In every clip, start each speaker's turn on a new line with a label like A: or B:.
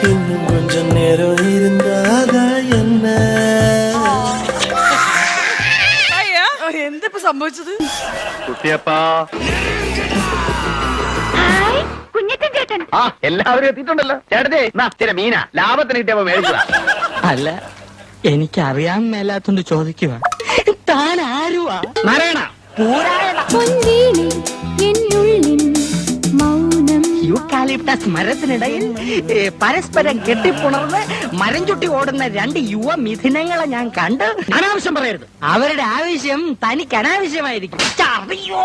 A: இன்னும் கொஞ்சம் நேரம் இருந்தாதா என்ன
B: എന്തിപ്പോ സംഭവിച്ചത്?
C: കുട്ടിയപ്പാ
D: കുഞ്ഞച്ചൻ ചേട്ടൻ
C: ആ എല്ലാവരും എത്തിയിട്ടുണ്ടല്ലോ. ചേട്ടത്തെ ചില മീന ലാഭത്തിന് കിട്ടിയപ്പോ മേടിച്ചതാ.
E: അല്ല എനിക്കറിയാൻ മേലാത്തോണ്ട് ചോദിക്കുക, താൻ ആരുവാ?
C: നാരായണ
E: യൂക്കാലിപ്റ്റസ് മരത്തിനിടയിൽ പരസ്പരം കെട്ടിപ്പുണർന്ന് മരം ചുട്ടി ഓടുന്ന രണ്ട് യുവ മിഥുനങ്ങളെ ഞാൻ കണ്ട്.
C: അനാവശ്യം പറയരുത്.
E: അവരുടെ ആവശ്യം തനിക്ക് അനാവശ്യമായിരിക്കും. അറിയോ?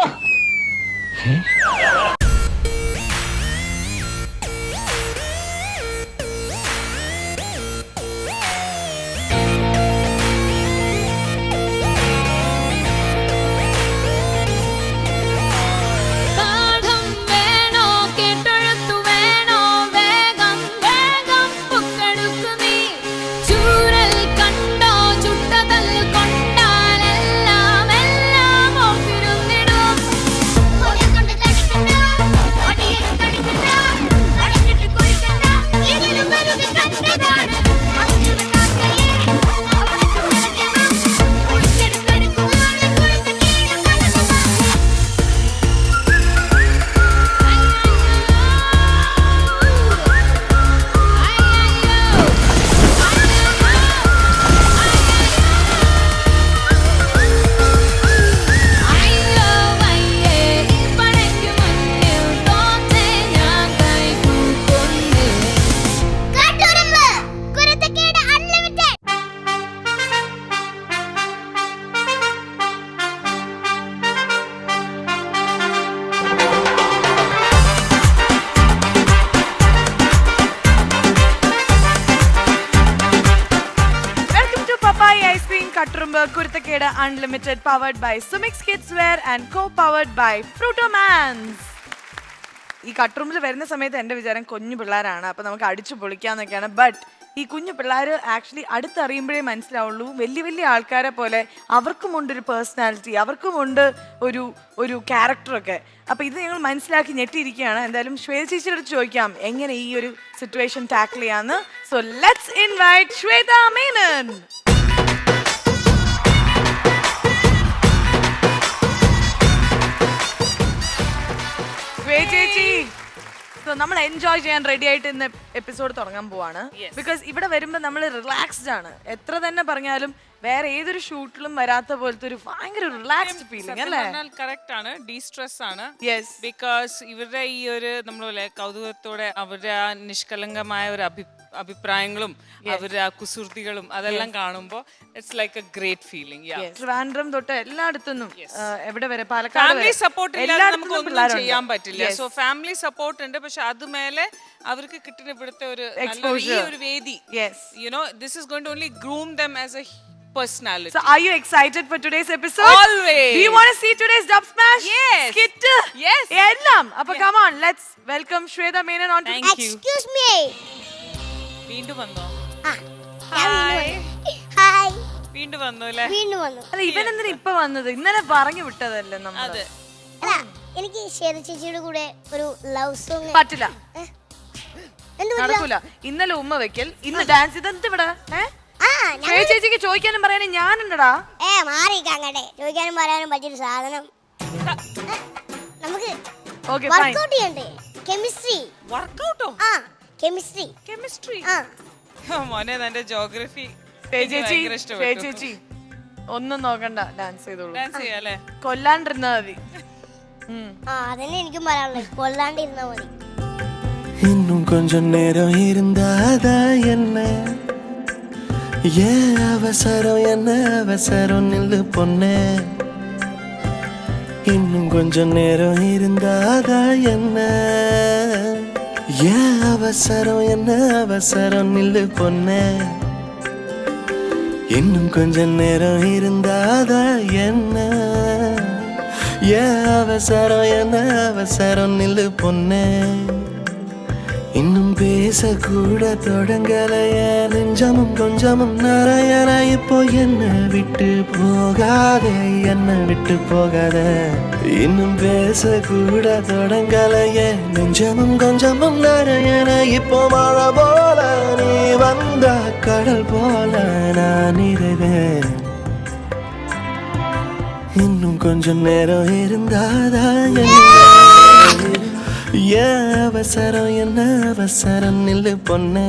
B: കുരുത്തക്കേട് unlimited powered by Sumix kids wear and co powered by Frutomans. ഈ കട്ട്റൂമിൽ വരുന്ന സമയത്ത് എൻ്റെ വിചാരം കുഞ്ഞു പിള്ളേരാണ്, അപ്പം നമുക്ക് അടിച്ചു പൊളിക്കാന്നൊക്കെയാണ്. ബട്ട് ഈ കുഞ്ഞു പിള്ളേർ ആക്ച്വലി അടുത്തറിയുമ്പോഴേ മനസ്സിലാവുള്ളൂ വലിയ വലിയ ആൾക്കാരെ പോലെ അവർക്കുമുണ്ട് ഒരു പേഴ്സണാലിറ്റി, അവർക്കുമുണ്ട് ഒരു ക്യാരക്ടറൊക്കെ. അപ്പം ഇത് ഞങ്ങൾ മനസ്സിലാക്കി ഞെട്ടിയിരിക്കുകയാണ്. എന്തായാലും ശ്വേത ചേച്ചിയുടെ അടുത്ത് ചോദിക്കാം എങ്ങനെ ഈ ഒരു സിറ്റുവേഷൻ ടാക്കിൾ ചെയ്യാന്ന്. So let's invite Shweta Menon. ചേച്ചി, നമ്മൾ എൻജോയ് ചെയ്യാൻ റെഡി ആയിട്ട് ഇന്ന് എപ്പിസോഡ് തുടങ്ങാൻ പോവാണ്. ബിക്കോസ് ഇവിടെ വരുമ്പോൾ നമ്മൾ റിലാക്സ്ഡ് ആണ്. എത്ര തന്നെ പറഞ്ഞാലും വേറെ ഏതൊരു ഷൂട്ടിലും വരാത്ത പോലത്തെ ഒരു ഭയങ്കര റിലാക്സ്ഡ് ഫീലിംഗ് അല്ലേ?
F: കറക്റ്റ് ആണ്, ഡീസ്ട്രെസ് ആണ്.
B: യെസ്,
F: ബിക്കോസ് ഇവരുടെ ഈ ഒരു നമ്മളെ കൗതുകത്തോടെ അവരുടെ ആ നിഷ്കളങ്കമായ ഒരു അഭിപ്രായങ്ങളും അവരുടെ ആ കുസൃതികളും അതെല്ലാം കാണുമ്പോൾ it's like A great feeling.
B: Trivandrum തൊട്ട് എല്ലായിടത്തും എവിടെ വരെ പാലക്കാട്
F: ഫാമിലി സപ്പോർട്ട് ഇല്ലാതെ നമുക്ക് ഒന്നും ചെയ്യാൻ പറ്റില്ല. സോ ഫാമിലി സപ്പോർട്ട് ഉണ്ട്, പക്ഷെ അത് മേലെ അവർക്ക് കിട്ടുന്ന ഇവിടുത്തെ ഒരു ഒരു വേദി. You know this is going to only groom them as a personality.
B: So are you excited for today's episode?
F: Always.
B: Do you want to see today's Dub Smash?
F: Yes.
B: Skit?
F: Yes.
B: Ellam. Appa come on, let's welcome Shweta Menon on to
D: Excuse me.
F: വീണ്ടും വന്നോ?
D: Hi.
F: വീണ്ടും വന്നു അല്ലേ?
D: വീണ്ടും വന്നു.
B: അല്ല ഇവൻ എന്തിനാ ഇപ്പൊ വന്നത്? ഇന്നലെ പറഞ്ഞു വിട്ടതല്ലേ നമ്മൾ.
F: അതെ.
D: അല്ല എനിക്ക് ശ്വേത ചേച്ചിയുടെ കൂടെ ഒരു ലവ് സോങ്
B: പറ്റില്ല, നടക്കൂല. ഇന്നലെ ഉമ്മ വെക്കൽ, ഇന്ന് ഡാൻസ്. ഇതെന്ത് ഇവിടെ? ചേച്ചിക്ക് ചോദിക്കാനും പറയാനും ഞാനുണ്ടടാ.
D: മാറിക്കങ്ങട്ടെ. ചോദിക്കാനും പറയാനും പറ്റിയൊരു സാധനം നമുക്ക്
B: വർക്ക്ഔട്ട്
D: ചെയ്യണ്ടേ? കെമിസ്ട്രി.
F: വർക്ക്ഔട്ടോ?
D: കെമിസ്ട്രി.
F: മോനെ തന്റെ ജോഗ്രഫി
B: ചേച്ചി ഒന്നും നോക്കണ്ട, ഡാൻസ് ചെയ്തോളൂ.
F: ഡാൻസ് ചെയ്യാല്ലേ?
B: കൊല്ലാണ്ടിരുന്നാ മതി.
D: അതന്നെ എനിക്കും പറയാനുള്ളത്, കൊല്ലാണ്ടിരുന്നാ മതി.
A: இன்னும் கொஞ்சம் நேரம் இருந்தாதா என்ன ஏன் அவசரம் என்ன அவசரம் நில்லு பொண்ணே இன்னும் கொஞ்சம் நேரம் இருந்தாதா என்ன ஏன் அவசரம் என்ன அவசரம் நில்லு பொண்ணே இன்னும் கொஞ்சம் நேரம் இருந்தாதா என்ன ஏன் அவசரம் என்ன அவசரம் நில்லு பொண்ணே இன்னும் பேச பேசக்கூட தொடங்கலையே நெஞ்சமும் கொஞ்சமும் நிறையற இப்போ என்ன விட்டு போகாதே என்ன விட்டு போகாதே இன்னும் பேசக்கூட தொடங்கலையே நெஞ்சமும் கொஞ்சமும் நிறையற இப்போ மழை போல நீ வந்த கடல் போல நான் நிறைவேன் இன்னும் கொஞ்சம் நேரம் இருந்தாதான் ஏன் அவசரம் என்ன அவசரம் நில்லு பொண்ணே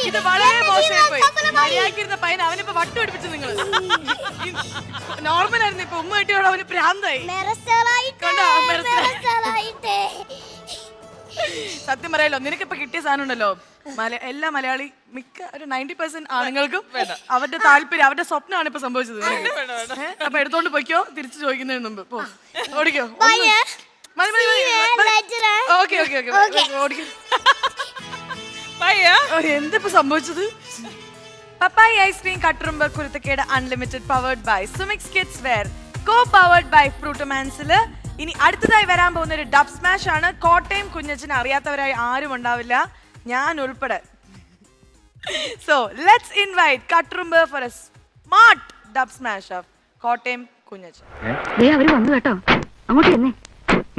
B: ഇത് വളരെ മോശമായി പോയി. മര്യാദക്കിരുന്ന പയ്യൻ അവനിപ്പോ വട്ടു പിടിപ്പിച്ചു നിങ്ങൾ. നോർമൽ ആയിരുന്നു, ഇപ്പൊ ഉമ്മ കിട്ടിയോടെ അവന് ഭ്രാന്തായി. കണ്ടോ? സത്യം പറയാലോ, നിനക്കിപ്പോ കിട്ടിയ സാധനം ഉണ്ടല്ലോ, എല്ലാ മലയാളി മിക്ക ഒരു 90% ആണുങ്ങൾക്കും അവരുടെ താല്പര്യം അവരുടെ സ്വപ്നമാണ് ഇപ്പൊ സംഭവിച്ചത്. അപ്പൊ എടുത്തോണ്ട് പോയിക്കോ, തിരിച്ചു ചോദിക്കുന്നതിന് മുമ്പ് പോ. ഓടിക്കോ. ഓക്കെ ഓക്കെ ഓക്കെ ഓടിക്കോ. എന്തിപ്പോ സംഭവിച്ചത്? പപ്പായി ഐസ്ക്രീം കട്ടുറുമ്പ് കുരുത്തക്കേട് unlimited powered by Sumix kids wear co powered by ഫ്രൂട്ടോമാൻസില് ഇനി അടുത്തതായി വരാൻ പോകുന്ന ഒരു ഡബ് സ്മാഷ് ആണ്. കോട്ടയം കുഞ്ഞച്ചനെ അറിയാത്തവരായി ആരും ഉണ്ടാവില്ല, ഞാൻ ഉൾപ്പെടെ. സോ ലെറ്റ്സ് ഇൻവൈറ്റ് കട്ടുറുമ്പ് for a smart Dubsmash of Kottayam Kunjachan.
E: അവര് വന്നു കേട്ടോ, അങ്ങോട്ട് ചെന്നേ.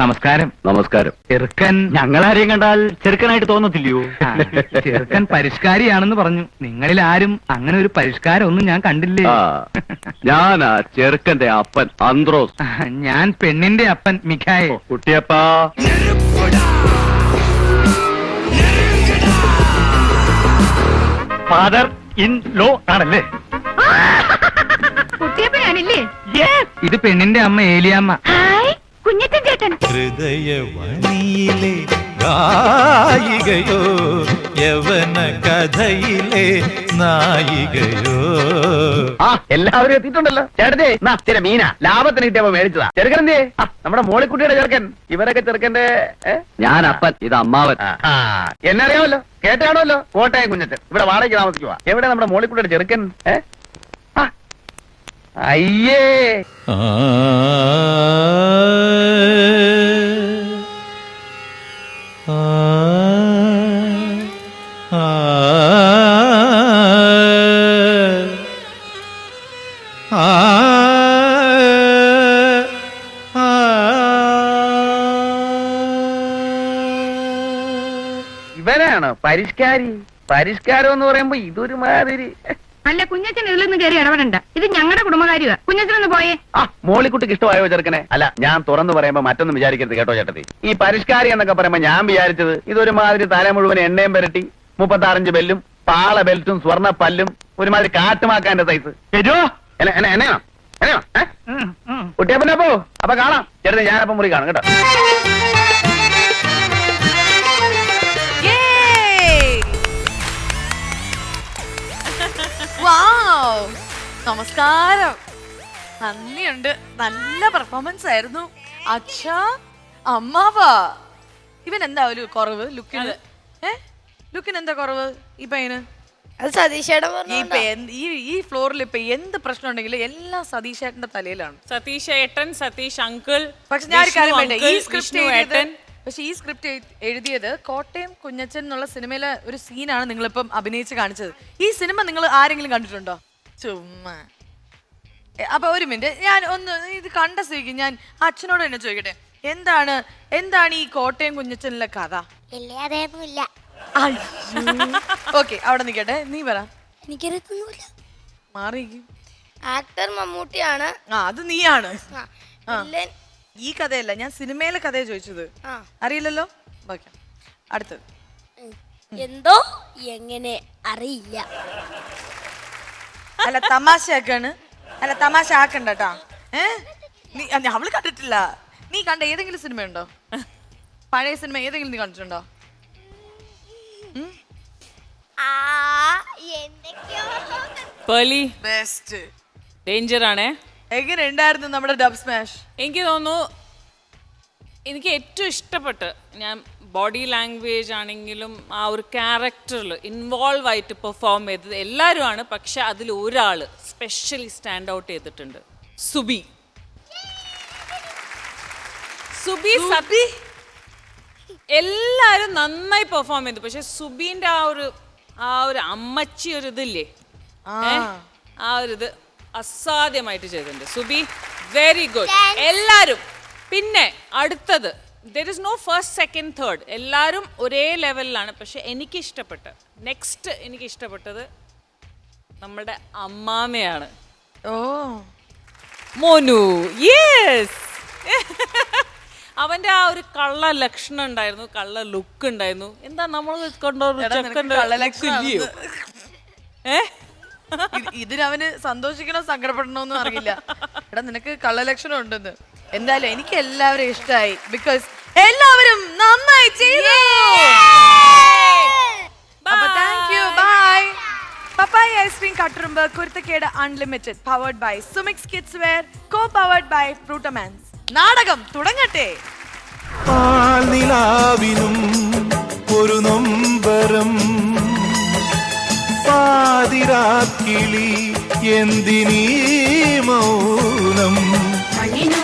C: നമസ്കാരം. നമസ്കാരം. ചെറുക്കൻ ഞങ്ങളാരെയും കണ്ടാൽ ചെറുക്കനായിട്ട് തോന്നത്തില്ലയോ?
G: ചെറുക്കൻ പരിഷ്കാരിയാണെന്ന് പറഞ്ഞു. നിങ്ങളിൽ ആരും അങ്ങനെ ഒരു പരിഷ്കാരം ഒന്നും ഞാൻ കണ്ടില്ലേ.
C: ഞാനാ ചെറുക്കന്റെ അപ്പൻ അന്ത്രോസ്.
G: ഞാൻ പെണ്ണിന്റെ അപ്പൻ മിഖായ.
C: കുട്ടിയപ്പാ, ഫാദർ ഇൻ ലോ ആണല്ലേ?
E: കുട്ടിയപ്പനാണില്ലേ?
G: ഇത് പെണ്ണിന്റെ അമ്മ ഏലിയാമ്മ.
E: കുഞ്ഞച്ചൻ ചേട്ടൻ.
A: ഹൃദയവണിയിലെ ഗായികയോ യവന കഥയിലെ നായികയോ.
C: ആ എല്ലാവരും എത്തിയിട്ടുണ്ടല്ലോ. ചേട്ടത്തെ ചില മീന ലാഭത്തിന് കിട്ടിയപ്പോ മേടിച്ചതാ. ചെറുക്കനെന്തേ? നമ്മുടെ മോളിക്കുട്ടിയുടെ ചെറുക്കൻ. ഇവരൊക്കെ ചെറുക്കന്റെ ഞാൻ അപ്പൻ, ഇത് അമ്മാവൻ. എന്നെ അറിയാമല്ലോ, കേട്ടാണല്ലോ. കോട്ടയം കുഞ്ഞച്ചൻ ഇവിടെ വാടകയ്ക്ക് താമസിക്കുവാ. എവിടെ നമ്മുടെ മോളിക്കുട്ടിയുടെ ചെറുക്കൻ? അയ്യേ, ഇവനാണ് പരിഷ്കാരി. പരിഷ്കാരം എന്ന് പറയുമ്പോ ഇതൊരു മാതിരി.
E: അല്ല, കുഞ്ഞച്ചൻ ഇതിലൊന്നും കയറി ഇടപെടണ്ട. ഇത് ഞങ്ങളുടെ കുടുംബകാര്യമാ. കുഞ്ഞച്ചനൊന്ന് പോയേ.
C: മോളിക്കുട്ടിക്ക് ഇഷ്ടമായോ ചെറുക്കനെ? അല്ല, ഞാൻ തുറന്നു പറയുമ്പോ മറ്റൊന്നും വിചാരിക്കരുത് കേട്ടോ ചേട്ടത്തി. ഈ പരിഷ്കാരി എന്നൊക്കെ പറയുമ്പോ ഞാൻ വിചാരിച്ചത് ഇതൊരു മാതിരി തല മുഴുവൻ എണ്ണയും പെരട്ടി 35 ബെല്ലും പാള ബെൽറ്റും സ്വർണ്ണ പല്ലും ഒരുമാതിരി കാട്ടുമാക്കാന്റെ സൈസ്. എന്നെയാണോ? കുട്ടിയപ്പനെ പോ. അപ്പൊ കാണാം ചേട്ടത്തി. ഞാനപ്പം മുറി കാണും കേട്ടോ.
B: നമസ്കാരം. നന്ദിയുണ്ട്, നല്ല പെർഫോമൻസ് ആയിരുന്നു. അച്ഛാ, അമ്മാവാ, ഇവൻ എന്താ ഒരു കുറവ് ലുക്കിന്? ലുക്കിന് എന്താ കുറവ് ഈ പയ്യന്?
D: അത് സതീഷേട്ടൻ
B: ഈ ഫ്ലോറിൽ ഇപ്പൊ എന്ത് പ്രശ്നം ഉണ്ടെങ്കിലും എല്ലാം സതീഷേട്ടന്റെ തലയിലാണ്.
F: സതീഷ് ഏട്ടൻ, സതീഷ് അങ്കിൾ.
B: പക്ഷെ ഞാൻ ഒരു കാര്യം വേണ്ട, ഈ സ്ക്രിപ്റ്റ് എഴുതിയത് കോട്ടയം കുഞ്ഞച്ചൻ എന്നുള്ള സിനിമയിലെ ഒരു സീനാണ് നിങ്ങളിപ്പം അഭിനയിച്ച് കാണിച്ചത്. ഈ സിനിമ നിങ്ങൾ ആരെങ്കിലും കണ്ടിട്ടുണ്ടോ? ചുമ്മാ. അപ്പൊ ഒരു മിനിറ്റ്, ഞാൻ ഒന്ന് ഇത് കണ്ട സ്ഥിതിക്ക് ഞാൻ അച്ഛനോട് തന്നെ ചോദിക്കട്ടെ, എന്താണ് ഈ കോട്ടയം കുഞ്ഞച്ചനിലെ കഥ? ഓക്കെ, അവിടെ നിക്കട്ടെ, നീ പറ.
D: എനിക്കറിയത്തൊന്നുമില്ല.
B: മാറി.
D: ആക്ടർ മമ്മൂട്ടിയാണ്.
B: അത് നീയാണ്. ഈ കഥയല്ല, ഞാൻ സിനിമയിലെ കഥയെ ചോദിച്ചത്. അറിയില്ലല്ലോ. ഓക്കെ, അടുത്തത്.
D: എന്തോ എങ്ങനെ അറിയില്ല.
B: അല്ല, തമാശയാക്കാണ്. അല്ല, തമാശ ആക്കണ്ട കേട്ടാ. അവള് കണ്ടിട്ടില്ല. നീ കണ്ട ഏതെങ്കിലും സിനിമ ഉണ്ടോ? പഴയ സിനിമ ഏതെങ്കിലും നീ കണ്ടിട്ടുണ്ടോ? ബെസ്റ്റ്.
F: ഡേഞ്ചർ ആണേ.
B: എങ്ങനെ ഉണ്ടായിരുന്നു നമ്മുടെ ഡബ് സ്മാഷ്?
F: എനിക്ക് തോന്നുന്നു എനിക്ക് ഏറ്റവും ഇഷ്ടപ്പെട്ട് ഞാൻ ബോഡി ലാംഗ്വേജ് ആണെങ്കിലും ആ ഒരു ക്യാരക്ടറിൽ ഇൻവോൾവ് ആയിട്ട് പെർഫോം ചെയ്തത് എല്ലാവരുമാണ്. പക്ഷെ അതിൽ ഒരാൾ സ്പെഷ്യലി സ്റ്റാൻഡ് ഔട്ട് ചെയ്തിട്ടുണ്ട്, സുബി. സുബി എല്ലാവരും നന്നായി പെർഫോം ചെയ്തു. പക്ഷെ സുബീന്റെ ആ ഒരു അമ്മച്ചി ഒരു ഇതില്ലേ, ആ ഒരു ഇത് അസാധ്യമായിട്ട് ചെയ്തിട്ടുണ്ട്. സുബി വെരി ഗുഡ് എല്ലാരും. പിന്നെ അടുത്തത് there is no first second third, എല്ലാരും ഒരേ ലെവലിലാണ്. പക്ഷെ എനിക്ക് ഇഷ്ടപ്പെട്ടത് നമ്മുടെ അമ്മാമയാണ്.
B: ഓ
F: മോനു, യെസ്. അവന്റെ ആ ഒരു കള്ള ലക്ഷണം ഉണ്ടായിരുന്നു, കള്ള ലുക്ക് ഉണ്ടായിരുന്നു. എന്താ നമ്മൾ
B: ഇതിനവന് സന്തോഷിക്കണോ സങ്കടപ്പെടണോന്നും അറിയില്ല. എടാ നിനക്ക് കള്ളലക്ഷണം ഉണ്ടെന്ന്. എന്തായാലും എനിക്ക് എല്ലാവരും ഇഷ്ടമായി, ബിക്കോസ് എല്ലാവരും നന്നായി ചെയ്തു. അപ്പൊ thank you, bye. Papaya ice cream കട്ടുറുമ്പ് കുരുത്തക്കേട് unlimited powered by Sumix kids wear, co powered by Frutomans. നാടകം തുടങ്ങട്ടെ.
A: പാൽനിലാവിനും ഒരു നൊമ്പരം, പാതിരാക്കിളി എന്തിനീ മൗനം.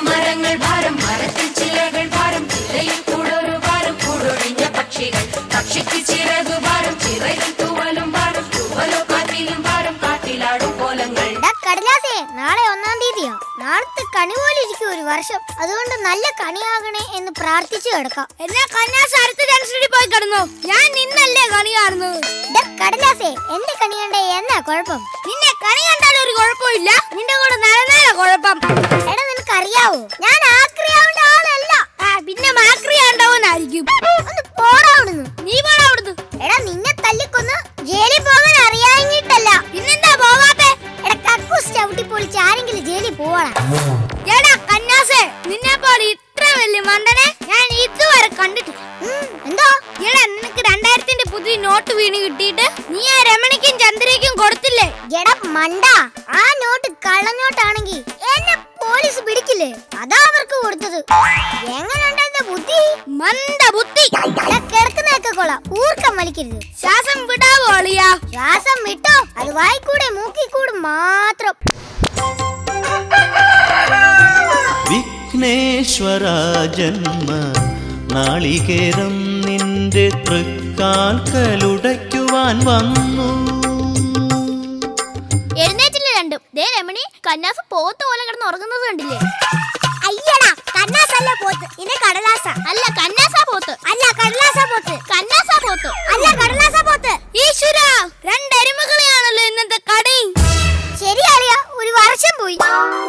H: മരങ്ങൾ ഭാരം, മരത്തിൽ ചിലകൾ ഭാരം, ചിലയിൽ കൂടൊരു ഭാരം, കൂടൊഴിഞ്ഞ പക്ഷികൾ, പക്ഷിക്ക് ചിറകു ഭാരം, ചിറകിൽ തൂവലും ഭാരം, തൂവലോ കാറ്റിലും ഭാരം, കാറ്റിലാടും കോലങ്ങൾ.
D: കടലാസേ, നാളെ 1-ാം തീയതിയാ. നാളത്തെ കണി പോലെ ഇരിക്കും ഒരു വർഷം. അതുകൊണ്ട് നല്ല കണിയാകണേ എന്ന് പ്രാർത്ഥിച്ചു കിടക്കാം. എന്നാ കന്യാസ് അടുത്ത ജംഗ്ഷനിൽ പോയി കിടന്നു. ഞാൻ നിന്നല്ലേ കണി കാണുന്നത്. കടലാസേ, എന്റെ കണി കണ്ട എന്നാ കുഴപ്പം? നിന്നെ കണി കണ്ടാലും ഒരു കുഴപ്പമില്ല, നിന്റെ കൂടെ നടന്നാലാ കുഴപ്പം. എടാ നിനക്കറിയാവോ, ഞാൻ ആക്രിയാവേണ്ട ആളല്ല. പിന്നെ മാക്രിയാണ്ടാവുന്നായിരിക്കും. ഒന്ന് പോടാ അവിടുന്ന്. നീ പോടാ അവിടുന്ന്. എടാ നിന്നെ തല്ലിക്കൊന്ന് ജയിലിൽ പോകാൻ അറിയാഞ്ഞിട്ടല്ല, പിന്നെന്താ പോവാത്തെ? എടാ കക്കൂസ് ചവിട്ടി പൊളിച്ച് ആരെങ്കിലും ജയിലിൽ പോവാണ്. എടാ കന്യാസേ, നിന്നെ പോലെ ഇത്ര വലിയ മണ്ടനെ ഞാൻ ഇതുവരെ കണ്ടിട്ടില്ല. എന്താ? എടാ നിനക്ക് 2000-ന്റെ പുതിയ നോട്ട് വീണ് കിട്ടിയിട്ട് നീ ആ രമണിക്കും ചന്ദ്രയ്ക്കും കൊടുത്തില്ലേ? എടാ മണ്ട, ആ നോട്ട് കള്ളനോട്ടാണെങ്കിൽ എന്നെ പോലീസ് പിടിക്കില്ലേ? അതാ അവർക്ക് കൊടുത്തത്. എങ്ങനെയുണ്ടെന്ന ബുദ്ധി? മണ്ട ബുദ്ധി. കിടക്കുന്നതൊക്കെ കൊള്ളാം, ഊർക്കം വലിക്കരുത്. ശ്വാസം വിടാവോ അളിയാ? ശ്വാസം വിട്ടോ, അത് വായിക്കൂടെ മൂക്കിക്കൂടെ മാത്രം.
A: വിഘ്നേശ്വര ജന്മ നാളികേരം നിന്റെ തൃക്കാൽക്കലുടയ്ക്കുവാൻ വന്നു.
D: എഴുന്നേറ്റില്ല രണ്ടും. ദേ രമണി, കന്നാസ് പോത്ത് പോലെ കിടന്ന് ഉറങ്ങുന്നത് കണ്ടില്ലേ? അയ്യടാ, കന്നാസല്ല പോത്ത്, ഇത് കടലാസ. അല്ല കന്നാസാ പോത്ത്. അല്ല കടലാസാ പോത്ത്. കന്നാസാ പോത്ത്. അല്ല കടലാസാ പോത്ത്. ഈശ്വരാ, 2 എരുമകളെയാണല്ലോ ഇന്നത്തെ കടയിൽ. ശരിയാളിയാ, ഒരു വർഷം പോയി.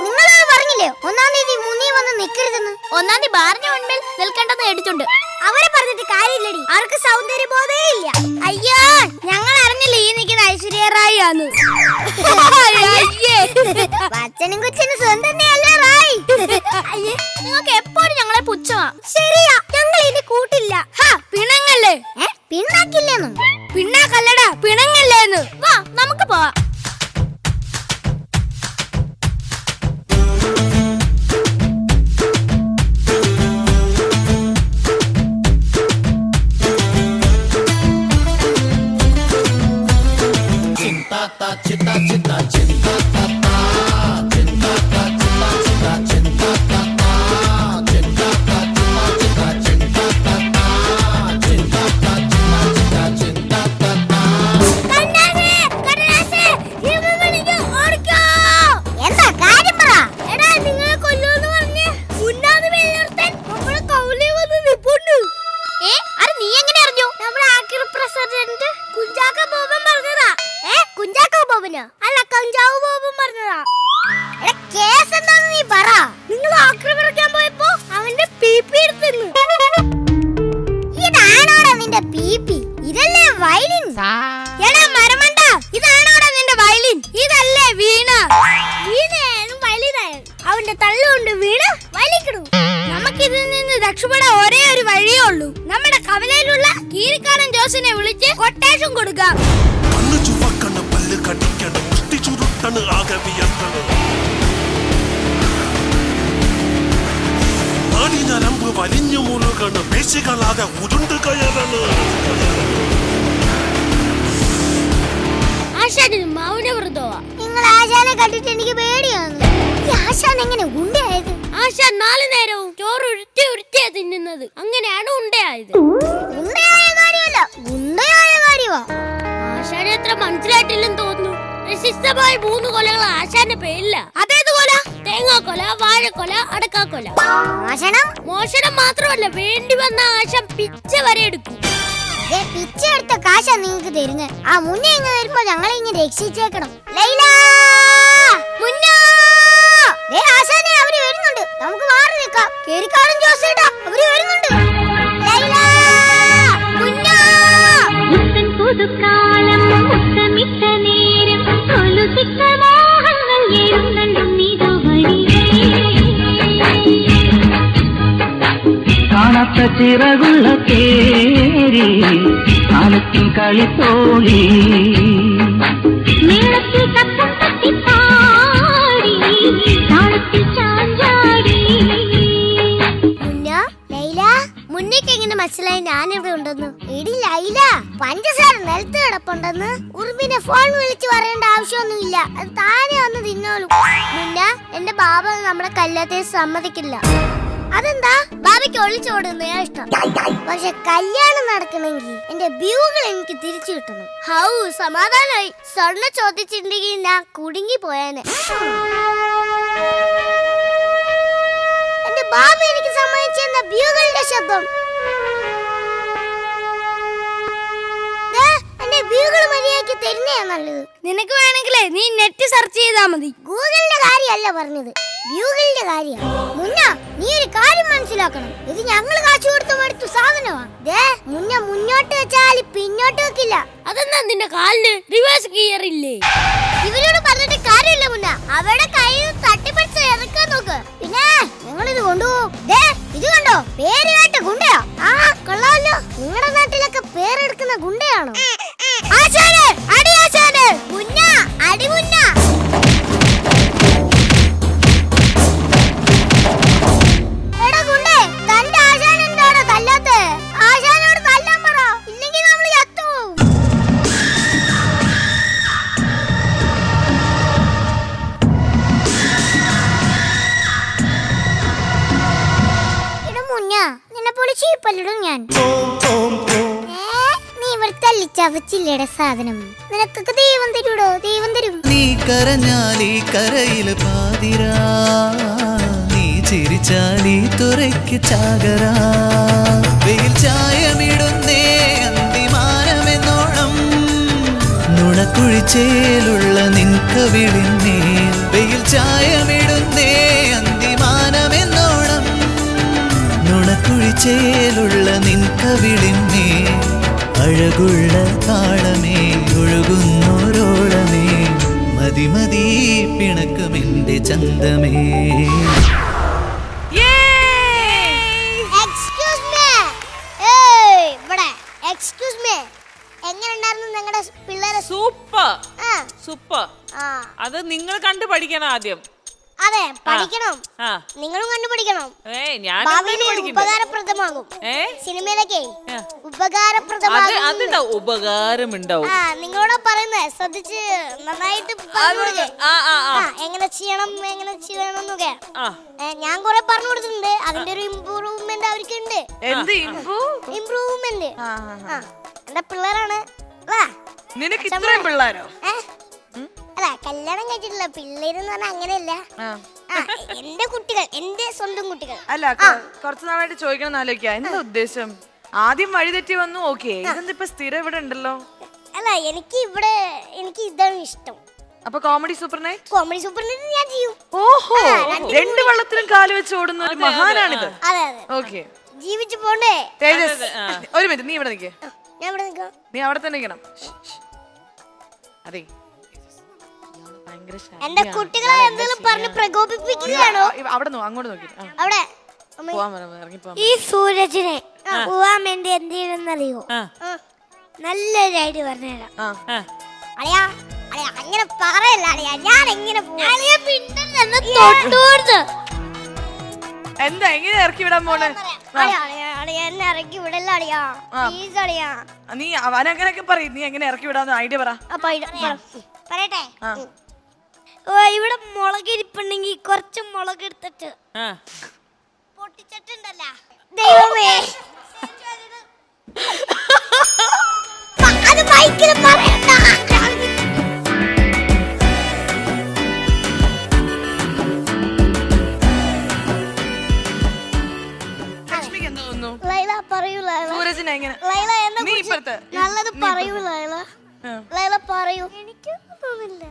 D: നിങ്ങളത് പറഞ്ഞില്ലേ 1-ാം തീയതി മുന്നിൽ വന്ന് നിൽക്കരുതെന്ന്? 1-ാം തീയതി ബാറിന് മുൻപിൽ നിൽക്കേണ്ടെന്ന് എടുത്തുണ്ട്. അവരെ പറഞ്ഞിട്ട് കാര്യമില്ലടി, അവർക്ക് സൗന്ദര്യബോധേ ഇല്ല. അയ്യോ, ഞങ്ങൾ അറിഞ്ഞില്ല ഈ നിൽക്കുന്ന ഐശ്വര്യ റായി ആണ്. അച്ഛനും കൊച്ചിനും സ്വന്തം അല്ലേ റായി? നിങ്ങൾക്ക് എപ്പോഴും ഞങ്ങളെ പുച്ഛമാ. ശരിയാ, ഞങ്ങൾ ഇനി കൂട്ടില്ല. പിണങ്ങല്ലേ? പിണ്ണാക്കില്ലേന്ന്? പിണ്ണാക്കല്ലടാ, പിണങ്ങല്ലേന്ന്. വാ നമുക്ക് പോവാം. അല്ല കഞ്ചാവ് ബോബൻ പറഞ്ഞതാ. കേസ് എന്താന്ന് നീ പറ. നിങ്ങൾ ആക്രമിക്കാൻ പോയപ്പോ അവന്റെ പീപ്പി എടുത്തിരുന്നു. ഇതാണോടാ നിന്റെ പീപ്പി? ഇതല്ലേ വയലിൻ? എടാ മരമണ്ട, ഇതാണോടാ നിന്റെ വയലിൻ? ഇതല്ലേ വീണ? വീണയാലും വയലിനായാലും അവന്റെ തള്ളുകൊണ്ട് വീണ വലിക്കിടും. നമുക്കിതിൽ നിന്ന് രക്ഷപ്പെടാൻ ഒരേ ഒരു വഴിയേ ഉള്ളൂ. നമ്മുടെ കവലയിലുള്ള കീരിക്കാടൻ ജോസിനെ വിളിച്ച് കൊട്ടേഷൻ കൊടുക്കാം.
I: കടിക്കണം, മുഷ്ടി ചുരുട്ടണ്, ആകെ വിയർത്തണ്, ആടി നരമ്പ് വലിഞ്ഞു മുറുകണ് പേശികളാകെ ഉരുണ്ടു കയറണ്
D: നിങ്ങൾ ആശാനെ കണ്ടിട്ട് എനിക്ക് പേടിയാണ്. ഈ ആശാൻ എങ്ങനെ ഉണ്ടയായത്?
J: ആശാൻ 4 നേരവും ചോറ് ഉരുട്ടിയാ തിന്നുന്നത്. അങ്ങനെയാണ് ഉണ്ടയായത്.
D: ഉണ്ടയായ കാര്യമല്ല, ഗുണ്ടയായ കാര്യമാ.
J: ആശാനെ എത്ര മനസ്സിലായിട്ടില്ലെന്ന് തോന്നുന്നു. പ്രശസ്തമായ 3 കൊലകൾ ആശാന്റെ പേരില്ല. അതേത് കൊല? തേങ്ങാക്കൊല, വാഴക്കൊല, അടക്കാക്കൊല. മോഷണം മാത്രമല്ല, വേണ്ടി വന്ന ആശാൻ പിച്ച വരെ എടുക്കും.
D: പിച്ച എടുത്ത കാശാ നിങ്ങൾക്ക് തരുന്നത്. ആ മുന്നേ ഇങ്ങനെ വരുമ്പോ ഞങ്ങളെ ഇങ്ങനെ രക്ഷിച്ചേക്കണം. ലൈല, മുന്നോ, ആശാനെ അവര് വരുന്നുണ്ട്. നമുക്ക് മാറി നിൽക്കാം. കേറിക്കാടും ജോസേട്ടാ, അവര് വരുന്നുണ്ട്. ലൈല, മുന്നോ. പുതുക്കാലം മുത്തമിട്ട നേരം കൊലുസിക്ക മോഹങ്ങൾ എഴുന്നള്ളും നിരവഴി.
E: കാണാത്ത ചിറകുള്ള തേരി കാലത്തിൽ കളിത്തോളി
D: മേളത്തിൽ കത്തം തട്ടിപ്പാടി താളത്തിൽ ചാഞ്ചാടി. ലൈല, മുന്നേക്ക് എങ്ങനെ മനസ്സിലായി ഞാനിവിടെ ഉണ്ടെന്ന്? എടി ലൈല, പഞ്ചസാര നിലത്ത് കിടപ്പുണ്ടെന്ന് ഉറുമ്പിനെ ഫോൺ വിളിച്ച് പറയേണ്ട ആവശ്യമൊന്നുമില്ല. അത് താനെ വന്ന് തിന്നോളൂ. മുന്ന, എന്റെ ബാബ നമ്മളെ കല്യാണത്തിന് സമ്മതിക്കില്ല. അതെന്താ? ബാബയ്ക്ക് ഒളിച്ചോടുന്ന ഇഷ്ടം. പക്ഷെ കല്യാണം നടക്കണമെങ്കിൽ എന്റെ വ്യൂകൾ എനിക്ക് തിരിച്ചു കിട്ടണം. ഹൗ സമാധാനായി. സ്വർണ്ണ ചോദിച്ചിട്ടുണ്ടെങ്കിൽ ഞാൻ കുടുങ്ങി പോയേനെ. എന്റെ ബാബ എനിക്ക് സമ്മതിച്ചെന്ന വ്യൂകളുടെ ശബ്ദം. എന്റെ വ്യൂകൾ മര്യാദയ്ക്ക് തരുന്നതാ നല്ലത്.
J: നിനക്ക് വേണമെങ്കിലേ നീ നെറ്റ് സെർച്ച് ചെയ്താ മതി.
D: ഗൂഗിളിന്റെ കാര്യമല്ല പറഞ്ഞത്, വ്യൂകളുടെ കാര്യം. മുന്ന, നീ ഒരു കാര്യം മനസ്സിലാക്കണം. ഇത് ഞങ്ങൾ കാശ് കൊടുത്ത് മേടിച്ച സാധനമാണ്. മുന്ന മുന്നോട്ട് വെച്ചാൽ പിന്നോട്ട് വെക്കില്ല.
J: അതെന്താ നിന്റെ കാലിന് റിവേഴ്സ് ഗിയർ ഇല്ലേ?
D: ഇവരോട് പറഞ്ഞിട്ട് കാര്യമില്ല മുന്ന. അവരുടെ കയ്യിൽ തട്ടിപ്പിടിച്ച് ഇറക്കാൻ നോക്ക്. പിന്നെ ഞങ്ങൾ ഇത് കൊണ്ടുപോകും. ഇത് കണ്ടോ, പേര് കേട്ട ഗുണ്ടയാ. ആ കൊള്ളാമല്ലോ. നിങ്ങളുടെ നാട്ടിലൊക്കെ പേരെടുക്കുന്ന ഗുണ്ടയാണോ? ആശാനെ, അടി ആശാനെ. മുന്ന, അടി മുന്ന. ചവച്ചില്ലേടെ സാധനം. നിനക്കൊക്കെ ദൈവം തരൂടോ? ദൈവം തരും.
A: നീ കരഞ്ഞാലീ കരയില് പാതിരാ, നീ ചിരിച്ചാലീ തുറയ്ക്ക് ചാകരാ. വെയിൽ ചായമിടുന്നേ അന്തിമാനമെന്നോണം, നുണക്കുഴിച്ചേലുള്ള നിൻകവിളിന്മേൽ. വെയിൽ ചായമിടുന്നേ അന്തിമാനമെന്നോണം, നുണക്കുഴിച്ചേലുള്ള നിൻകവിളിന്മേൽ. അഴകുള്ള താളമേ, ഒഴുകുന്നോരോളമേ, മതിമതി പിണക്കുമെന്റെ ചന്തമേ.
D: എങ്ങനെയുണ്ടായിരുന്നു നിങ്ങളുടെ പിള്ളേരെ?
F: Super super. അത് നിങ്ങൾ കണ്ടു പഠിക്കണം ആദ്യം.
D: അതെ, പഠിക്കണം. നിങ്ങളും കണ്ടുപിടിക്കണം. ഉപകാരപ്രദമാകും. സിനിമയിലൊക്കെ ഉപകാരപ്രദമാകും.
F: ഉപകാരമുണ്ടാവും.
D: നിങ്ങളോട് പറയുന്നേ ശ്രദ്ധിച്ച് നന്നായിട്ട് എങ്ങനെ ചെയ്യണം എന്നൊക്കെ ഞാൻ കുറെ പറഞ്ഞു കൊടുത്തിട്ടുണ്ട്. അതിന്റെ ഒരു ഇംപ്രൂവ്മെന്റ് അവർക്ക് ഉണ്ട്. ഇംപ്രൂവ്മെന്റ്. എന്റെ പിള്ളേരാണ്.
B: നിനക്ക് ഇത്രയും പിള്ളേരോ?
D: അല്ല, കല്യാണം കഴിച്ചിട്ടില്ല. പിള്ളേരെന്ന് പറഞ്ഞാൽ അങ്ങനെയല്ല. എന്റെ കുട്ടികൾ, എന്റെ സ്വന്തം കുട്ടികൾ.
B: അല്ല, കുറച്ചു നാളായിട്ട് ചോദിക്കണം ആലോചിക്കാം. എന്താ ഉദ്ദേശം? ആദ്യം വഴി തെറ്റി വന്നു, ഓക്കെ. ഇതെന്തിപ്പോ സ്ഥിരം ഇവിടെ ഉണ്ടല്ലോ?
D: അല്ല, എനിക്ക് ഇതാണ് ഇഷ്ടം.
B: അപ്പൊ comedy super night?
D: Comedy super night ഞാൻ ചെയ്യും.
B: ഓഹോ, 2 വള്ളത്തിലും കാല് വെച്ച് ഓടുന്ന ഒരു മഹാനാണിത്.
D: അതെ അതെ,
B: ഓക്കെ.
D: ജീവിച്ചു പോണ്ടേ?
B: തേജസ്, ഒരു മിനിറ്റ്, നീ ഇവിടെ നിൽക്കേ.
D: ഞാൻ ഇവിടെ നിൽക്കാം.
B: നീ അവിടെ തന്നെ നിൽക്കണം. അതെ,
D: എന്റെ കുട്ടികളെ എന്തെങ്കിലും പറഞ്ഞ് പ്രകോപിപ്പിക്കുകയാണോ?
B: അവിടെ അങ്ങോട്ട് നോക്കി.
D: അവിടെ ഈ സൂരജിനെ പോവാൻ വേണ്ടി എന്ത് ചെയ്യണമെന്നറിയോ? നല്ലൊരു പറഞ്ഞുതരാം. അളിയാ, അങ്ങനെ പറയല്ല അളിയാ. ഞാൻ എങ്ങനെ
B: എന്താ എങ്ങനെ ഇറക്കി വിടാൻ പോണ്?
D: എന്നെ ഇറക്കി വിടല്ല അളിയാ, പ്ലീസ് അളിയാ.
B: നീ അവനങ്ങനെയൊക്കെ പറയും, നീ എങ്ങനെ ഇറക്കി വിടാന്ന് ഐഡിയ പറ.
D: പറയട്ടെ, ഇവിടെ മുളക് ഇരിപ്പുണ്ടെങ്കിൽ കുറച്ച് മുളക് എടുത്തിട്ട് പൊട്ടിച്ചിട്ടുണ്ടല്ല ദൈവമേ, അത് മൈക്കിൽ പറയണ്ട.
B: ലക്ഷ്മിക്ക് എന്ത് തോന്നുന്നു?
D: ലൈല പറയൂ ലൈല.
B: സൂരജിനെ എങ്ങനെ?
D: ലൈല എന്നെ
B: നീ ഇപ്പുറത്ത്
D: നല്ലത് പറയൂ ലൈല. ലൈല പറയൂ. എനിക്കൊന്നും തോന്നില്ല.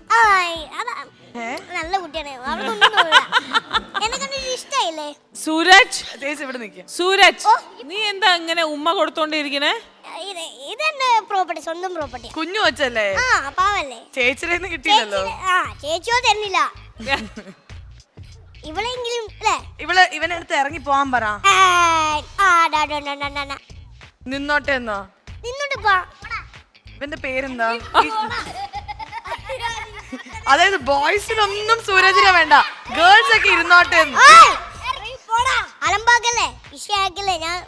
D: നല്ല കുട്ടിയാണ്, എന്നെ കണ്ടിട്ട് ഇഷ്ടായില്ലേ?
F: സൂരജ്,
B: ഇവിടെ നിൽക്കും.
F: സൂരജ്, നീ എന്താ ഇങ്ങനെ ഉമ്മ കൊടുത്തോണ്ടിരിക്കണേ?
D: ഇതെന്റെ പ്രോപ്പർട്ടി, സ്വന്തം പ്രോപ്പർട്ടി.
B: കുഞ്ഞു വെച്ചല്ലേ?
D: പാവല്ലേ.
B: ചേച്ചിയുടെ കിട്ടിയില്ലല്ലോ.
D: ചേച്ചിയോ തന്നില്ല. ഇവളെങ്കിലും
B: ഇവനടുത്ത് ഇറങ്ങി പോവാൻ പറ. നിന്നോട്ടെ എന്നോ?
D: നിന്നോട്ട് പോ.
B: ഇവന്റെ പേരെന്താ? അതായത് ബോയ്സിനൊന്നും സൂരജിനെ വേണ്ട, ഗേൾസ് ഒക്കെ ഇരുന്നോട്ടെ.
D: അലമ്പാക്കല്ലേ, വിഷയാക്കല്ലേ. ഞാൻ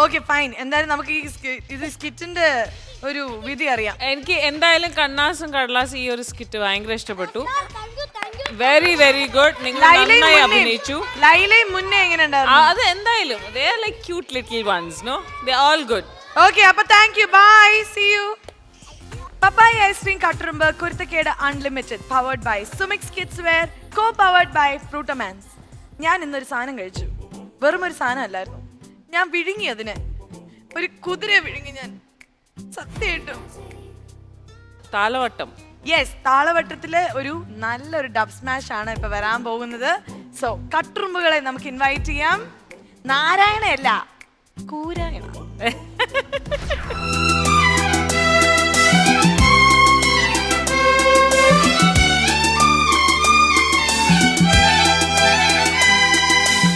B: ഓക്കെ ഫൈൻ. എന്തായാലും നമുക്ക് ഈ സ്കിറ്റിന്റെ ഒരു വിധി അറിയാം.
F: എനിക്ക് എന്തായാലും കണ്ണാസും കടലാസും ഈ ഒരു സ്കിറ്റ് ഭയങ്കര ഇഷ്ടപ്പെട്ടു. Very very good. നിങ്ങൾ നന്നായി അഭിനയിച്ചു.
B: ലൈലയും മുന്നേ എങ്ങനെ ഉണ്ടായിരുന്നു?
F: അത് എന്തായാലും they are like cute little ones, no? They are all good.
B: Okay, appo thank you, bye, see you. Papaya ice cream കട്ടുറുമ്പ് കുരുത്തക്കേട് unlimited powered by Sumix kids wear, co powered by Frutomans. ഞാൻ ഇന്നൊരു സാധനം കഴിച്ചു. വെറും ഒരു സാധനം അല്ലായിരുന്നു, ഞാൻ വിഴുങ്ങി അതിനെ. ഒരു കുതിരയെ വിഴുങ്ങി ഞാൻ, സത്യമായിട്ടും.
F: താളവട്ടം.
B: യെസ്, താളവട്ടത്തിലെ ഒരു നല്ലൊരു ഡബ് സ്മാഷ് ആണ് ഇപ്പൊ വരാൻ പോകുന്നത്. സോ കട്ടുറുമ്പുകളെ നമുക്ക് ഇൻവൈറ്റ് ചെയ്യാം. നാരായണയല്ല, കൂരായണ.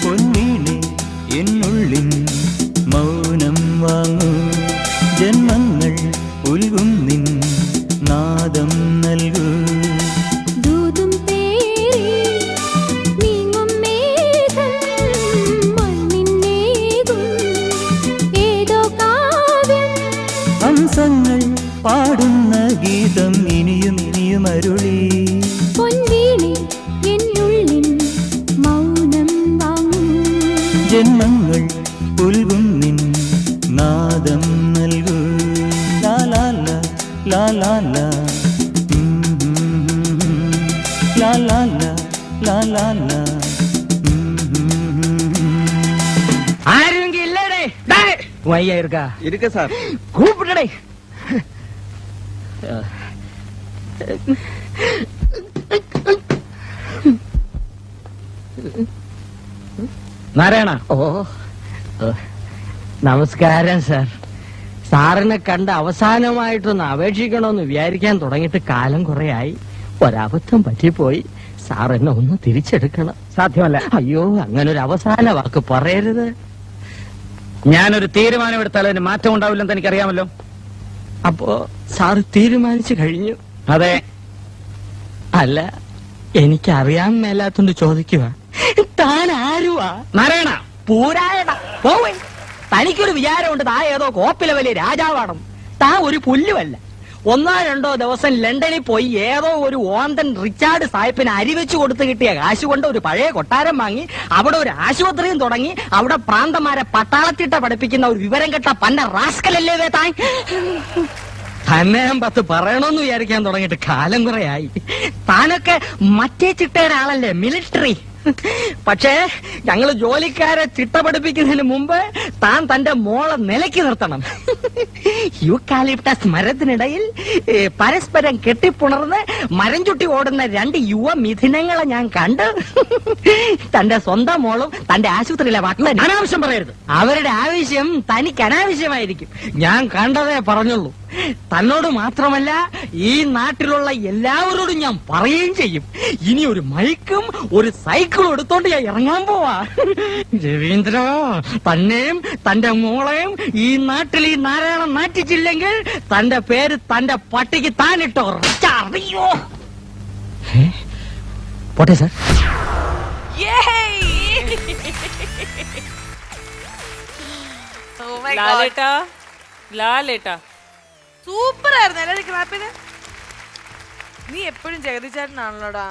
A: പൊന്നീണെ എന്നുള്ളിൻ മൗനം വാങ്ങൂ, ജന്മങ്ങൾ ഉൽകും നിൻ നാദം നൽകൂ. ഹംസങ്ങൾ പാടുന്ന ഗീതം ഇനിയും ഇനിയും അരുളി. ജന്മങ്ങൾ ഉൽകും നിൻ നാദം നൽകൂ. ലാലാല ലാലാല ലാലാല ലാലാല.
E: ആരെങ്കിലും ഇല്ലടേ? വയ്യ
C: ഇരിക്ക സാർ.
E: കൂപ്പിടടേ. നാരായണ. ഓ നമസ്കാരം സാർ. സാറിനെ കണ്ട് അവസാനമായിട്ടൊന്ന് അപേക്ഷിക്കണമെന്ന് വിചാരിക്കാൻ തുടങ്ങിയിട്ട് കാലം കുറെയായി. ഒരബദ്ധം പറ്റിപ്പോയി. സാർ എന്നെ ഒന്ന് തിരിച്ചെടുക്കണം. സാധ്യമല്ല. അയ്യോ, അങ്ങനെ ഒരു അവസാന വാക്ക് പറയരുത്.
C: ഞാനൊരു തീരുമാനമെടുത്താൽ അതിന് മാറ്റം ഉണ്ടാവില്ലെന്ന് എനിക്കറിയാമല്ലോ.
E: അപ്പോ സാറ് തീരുമാനിച്ചു കഴിഞ്ഞു?
C: അതെ.
E: അല്ല, എനിക്കറിയാൻ മേലാത്തോണ്ട് ചോദിക്കുക, താൻ ആരുവാ?
C: നാരായണ.
E: പൂരായണ. പോവേ. തനിക്കൊരു വിചാരമുണ്ട് താൻ ഏതോ കോപ്പിലെ വലിയ രാജാവാണെന്ന്. താൻ ഒരു പുല്ലുമല്ല. 1-2 ദിവസം ലണ്ടനിൽ പോയി ഏതോ ഒരു ഓന്തൻ റിച്ചാർഡ് സാഹിബിന് അരിവെച്ചു കൊടുത്ത് കിട്ടിയ കാശ് കൊണ്ട് ഒരു പഴയ കൊട്ടാരം വാങ്ങി അവിടെ ഒരു ആശുപത്രിയും തുടങ്ങി അവിടെ പ്രാന്തമാരെ പട്ടാളത്തിട്ട പഠിപ്പിക്കുന്ന ഒരു വിവരം കെട്ട പന്ന റാസ്കലല്ലേ താൻ. തന്നെ ഞാൻ 10 പറയണമെന്ന് വിചാരിക്കാൻ തുടങ്ങിയിട്ട് കാലം കുറെയായി. താനൊക്കെ മറ്റേ ചിട്ടയുടെ ആളല്ലേ, മിലിറ്ററി. പക്ഷേ ഞങ്ങള് ജോലിക്കാരെ ചിട്ട പഠിപ്പിക്കുന്നതിന് മുമ്പ് താൻ തന്റെ മോളെ നിലയ്ക്ക് നിർത്തണം. യൂക്കാലിപ്റ്റസ് മരത്തിനിടയിൽ പരസ്പരം കെട്ടിപ്പുണർന്ന് മരം ചുട്ടി ഓടുന്ന 2 യുവ മിഥുനങ്ങളെ ഞാൻ കണ്ട്. തന്റെ സ്വന്തം മോളും തന്റെ ആശുപത്രിയിലെ മക്കളും അനാവശ്യം പറയരുത്. അവരുടെ ആവശ്യം തനിക്ക് അനാവശ്യമായിരിക്കും. ഞാൻ കണ്ടതേ പറഞ്ഞുള്ളൂ. തന്നോട് മാത്രമല്ല ഈ നാട്ടിലുള്ള എല്ലാവരോടും ഞാൻ പറയുകയും ചെയ്യും. ഇനി ഒരു മൈക്കും ഒരു സൈക്കിളും എടുത്തോണ്ട് ഞാൻ ഇറങ്ങാൻ പോവാ. രവീന്ദ്ര, തന്നെയും തന്റെ മോളെയും ഈ നാട്ടിൽ ഈ നാരായണം നാട്ടിച്ചില്ലെങ്കിൽ തന്റെ പേര് തന്റെ പട്ടിക്ക് താനിട്ടോ. അറിയോ? പോട്ടെ സാർ.
F: ലാലേട്ടാ ലാലേട്ടാ
B: സൂപ്പർ ആയിരുന്നു അല്ലേ ക്ലാപ്പിന്? നീ എപ്പോഴും ജഗതി ചേട്ടനാണല്ലോടാ.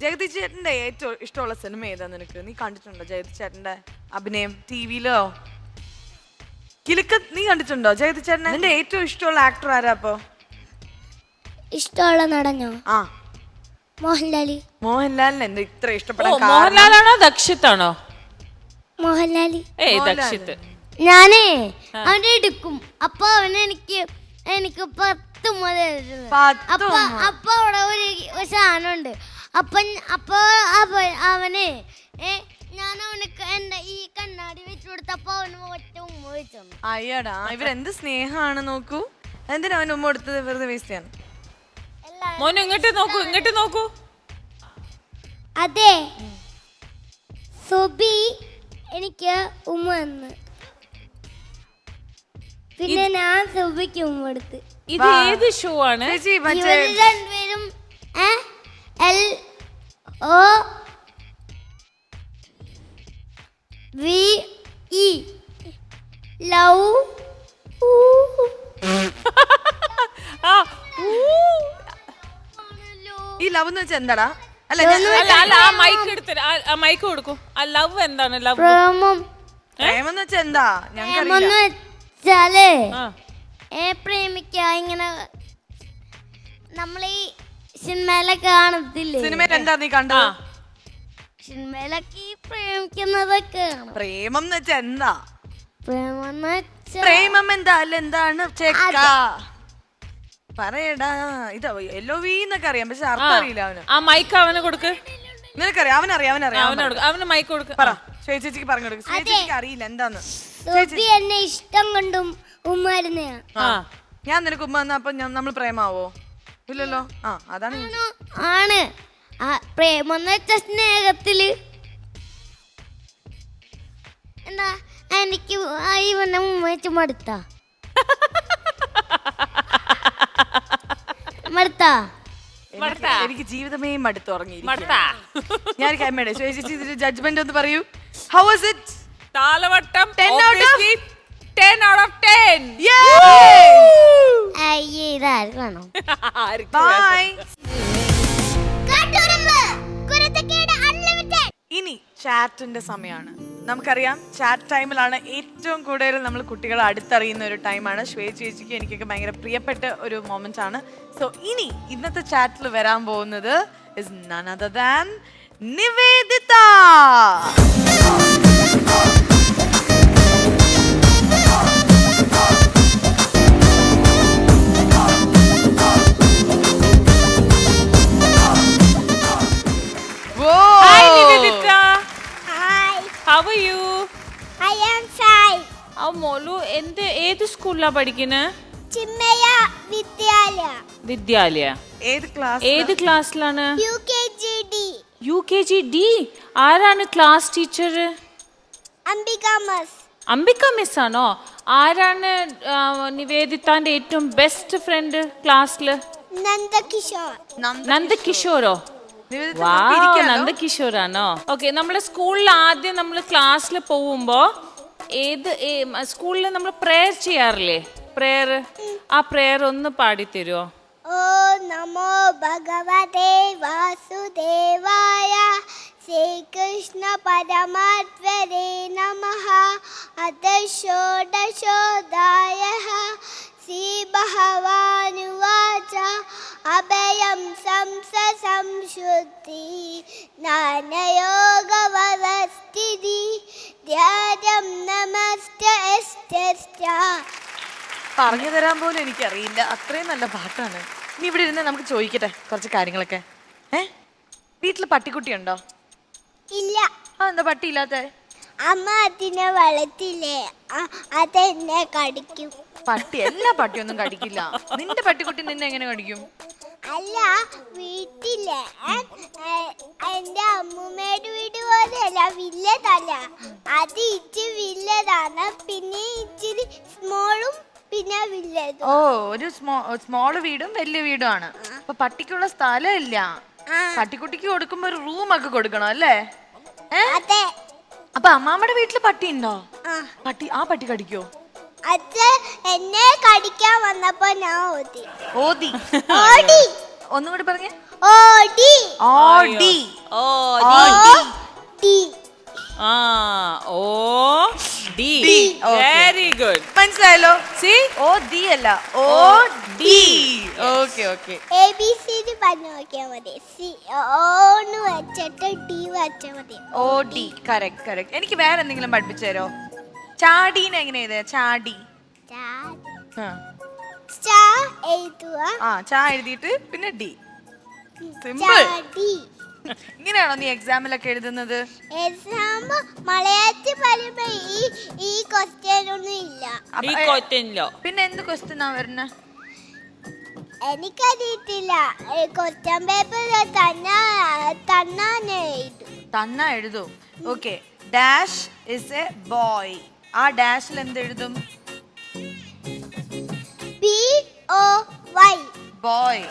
B: ജഗതി ചേട്ടന്റെ ഏറ്റവും ഇഷ്ടമുള്ള സിനിമ ഏതാ നിനക്ക്? നീ കണ്ടിട്ടുണ്ടോ ജഗതി ചേട്ടന്റെ അഭിനയം ടിവിയിലോ? കിലുക്ക നീ കണ്ടിട്ടുണ്ടോ ജഗതി ചേട്ടനെ? നിന്റെ ഏറ്റവും ഇഷ്ടമുള്ള ആക്ടർ ആരാ അപ്പൊ?
D: ഇഷ്ടമുള്ള നടനോ?
B: ആ
D: മോഹൻലാല്.
B: മോഹൻലാലിന് എന്താ ഇത്ര ഇഷ്ടപ്പെടാൻ?
F: മോഹൻലാലാണോ ദക്ഷിത്താണോ?
D: മോഹൻലാല്.
F: ദക്ഷിത്ത്.
D: ഞാനേ അവനെ എടുക്കും. അപ്പൊ അവന് എനിക്ക് 10 മുതൽ അപ്പൊ അവിടെ ഒരു സാധനം ഉണ്ട്. അപ്പൊ അവന് ഞാൻ അവനക്ക് എന്റെ ഈ കണ്ണാടി വെച്ചു കൊടുത്തപ്പോ അവന് ഒറ്റ ഉമ്മ വെച്ചു.
B: അയ്യടാ ഇവരെന്ത് സ്നേഹമാണ് നോക്കൂ. എന്തിനാ അവന് ഉമ്മ കൊടുത്തത്? വെറുതെ വേസ്റ്റ് ആണ്.
F: മോനെ ഇങ്ങോട്ട് നോക്കൂ.
D: അതെ സുബി എനിക്ക് ഉമ്മ തന്നു. പിന്നെ ഞാൻ സുബിക്ക് ഉമ്മ കൊടുത്ത്.
F: ഇത് ഏത് ഷോ ആണ്?
D: ഇവര് രണ്ടുപേരും LOVE ലവ്.
B: ഈ ലവ് എന്ന് വെച്ചാൽ എന്താടാ? അല്ല
F: ആ മൈക്ക് എടുത്ത് ആ മൈക്ക് കൊടുക്കും. ആ ലവ് എന്താണ്? ലവ്
D: പ്രേമം.
B: പ്രേമം എന്ന് വെച്ചാൽ എന്താ?
D: പ്രേമെന്ന് വെച്ചാല് പ്രേമിക്ക ഇങ്ങനെ നമ്മളീ സിനിമയിലൊക്കെ കാണത്തില്ലേ?
B: സിനിമയിൽ എന്താ നീ കണ്ടത്?
D: സിനിമയിലൊക്കെ ഈ പ്രേമിക്കുന്നതൊക്കെ കാണും.
B: പ്രേമം എന്ന് വെച്ചാൽ എന്താ?
D: പ്രേമം
B: എന്താ? അല്ല എന്താണ് ചെക്ക പറയടാ. ഇത് LOV എന്നൊക്കെ അറിയാം, പക്ഷെ അർത്ഥം അറിയില്ല അവന്.
F: ആ മൈക്ക് അവന് കൊടുക്ക്.
B: നിനക്കറിയാം? അവനറിയാം.
F: അവന് മൈക്ക് കൊടുക്ക്.
B: പറ ചേച്ചിക്ക് പറഞ്ഞു കൊടുക്കും. ചേച്ചിക്ക് അറിയില്ല എന്താന്ന്.
D: എന്നെ ഇഷ്ടം കൊണ്ടും ഉമ്മാരുന്നയാ.
B: ഞാൻ നിനക്ക് ഉമ്മ തന്നാ അപ്പൊ നമ്മൾ പ്രേമാവോ? ഇല്ലല്ലോ. അതാണ്
D: ആണ്. പ്രേമം എന്ന് വെച്ച സ്നേഹത്തില് എന്താ എനിക്ക് ഇവനെ ഉമ്മ വെച്ച് മടുത്താ.
B: എനിക്ക് ജീവിതമേ മടുത്തു ഉറങ്ങിയിരിക്കുന്നു. ഞാൻ കമ്മയുടെ ചേച്ചി ഇതിന്റെ ജഡ്ജ്മെന്റ് ഒന്ന് പറയൂ. How was it?
F: താലവട്ടം
B: 10 out of
F: 10.
D: അയ്യേ ഇതാരണോ?
B: ബൈ. ഇനി ചാറ്റിന്റെ സമയമാണ്. നമുക്കറിയാം ചാറ്റ് ടൈമിലാണ് ഏറ്റവും കൂടുതൽ നമ്മൾ കുട്ടികളെ അടുത്തറിയുന്ന ഒരു ടൈമാണ്. ശ്വേത ചേച്ചിക്ക് എനിക്കൊക്കെ ഭയങ്കര പ്രിയപ്പെട്ട ഒരു മൊമെന്റ് ആണ്. സോ ഇനി ഇന്നത്തെ ചാറ്റിൽ വരാൻ പോകുന്നത് is none other than Nivedita.
F: Hi Nivedita.
D: Hi.
F: How are you?
D: I am Sai.
F: മോളു ഏത് സ്കൂളിലാ പഠിക്കുന്നത്?
D: ചിന്മയ
F: വിദ്യാലയ. ഏത് ക്ലാസ്സിലാണ്? UKG D. ആരാണ് ക്ലാസ് ടീച്ചർ? അംബിക മിസ് ആണോ? ആരാണ് നിവേദിതാന്റെ ഏറ്റവും ബെസ്റ്റ് ഫ്രണ്ട് ക്ലാസ്സില്? നന്ദകിഷോറോ? നന്ദകിഷോറാണോ? ഓക്കെ. നമ്മുടെ സ്കൂളിൽ ആദ്യം നമ്മൾ ക്ലാസ്സിൽ പോകുമ്പോ സ്കൂളിൽ നമ്മൾ പ്രേയർ ചെയ്യാറില്ലേ? പ്രേയർ. ആ പ്രേയർ ഒന്ന് പാടിത്തരുമോ?
D: ഓ നമോ ഭഗവതേ വാസുദേവായ ശ്രീകൃഷ്ണ പരമാത്മനേ നമഃ. അത ഷോഡശോദായഃ ശ്രീഭഗവാനുവാച അഭയം സംശുദ്ധി ജ്ഞാനയോഗവസ്ഥിതി ധ്യാനം നമസ്തേ.
B: പറഞ്ഞു തരാൻ പോലും എനിക്കറിയില്ല, അത്രയും നല്ല പാട്ടാണ്. ഇനി ഇവിടെ ഇരുന്ന് നമുക്ക് ചോദിക്കട്ടെ കുറച്ച് കാര്യങ്ങളൊക്കെ. വീട്ടില് പട്ടിക്കുട്ടിയുണ്ടോ?
D: ഇല്ല.
B: എന്താ പട്ടി ഇല്ലാത്ത?
D: അമ്മ അതിനെ വളർത്തില്ലേ, അതെന്നെ കടിക്കും.
B: പട്ടി എല്ലാ പട്ടിയൊന്നും കടിക്കില്ല. നിന്റെ പട്ടിക്കുട്ടി നിന്നെ എങ്ങനെ കടിക്കും?
D: അല്ല, വീട്ടിലെ എന്റെ അമ്മൂമ്മയുടെ വീട് പോലെയല്ല, വില്ലതല്ല. അത് ഇച്ചിരി വില്ലതാണ്, പിന്നെ ഇച്ചിരി സ്മോളും പിന്നെ വില്ലതും.
B: ഓ, ഒരു സ്മോള് വീടും വലിയ വീടും ആണ്. അപ്പൊ പട്ടിക്കുള്ള സ്ഥലം ഇല്ല. പട്ടിക്കുട്ടിക്ക് കൊടുക്കുമ്പോ ഒരു റൂം ഒക്കെ കൊടുക്കണം അല്ലേ?
D: അതെ.
B: അപ്പൊ അമ്മാമ്മയുടെ വീട്ടില് പട്ടി ഉണ്ടോ? ആ പട്ടി കടിക്കോ?
D: അച്ഛൻ എന്നെ കടിക്കാൻ വന്നപ്പോ ഞാൻ ഓടി.
B: ഓടി.
D: ഓടി.
B: ഒന്നും കൂടി പറഞ്ഞേ.
D: ഓടി.
B: ഓടി.
D: ഓടി.
F: ഓ ഡി. Very good.
B: മനസ്സിലായല്ലോ?
F: സി
B: ഓ ഡി അല്ല, ഓ ഡി. Okay okay.
D: ABCD പറഞ്ഞു നോക്കിയാ മതി. ഓന്ന് വെച്ചിട്ട് ഡി വെച്ചാ മതി.
B: ഓ ഡി. Correct correct. എനിക്ക് വേറെ എന്തെങ്കിലും പഠിപ്പിച്ചു തരോ? ചാടീനെ എങ്ങനെ എഴുതുക? ചാടി.
D: ചാ എഴുതുക.
B: ചാ എഴുതിയിട്ട് പിന്നെ ഡി. സിമ്പിൾ.
D: ചാടി.
B: ഇങ്ങനെയാണോ നീ എക്സാമിലൊക്കെ എഴുതുന്നത്?
D: എക്സാം മലയാളത്തിൽ പറയുമ്പോ ഈ ക്വസ്റ്റ്യൻ ഒന്നും ഇല്ല.
F: ഈ ക്വസ്റ്റ്യനിലോ
B: പിന്നെ എന്ത് ക്വസ്റ്റ്യൻ ആ വരുന്നേ?
D: എനിക്കറിയത്തില്ല. ക്വസ്റ്റ്യൻ പേപ്പർ
B: തന്നാ എഴുതും. Okay. Dash is A boy. ആ ഡാഷിൽ എന്ത് എഴുതും?
D: BOY.
B: ബോയ്.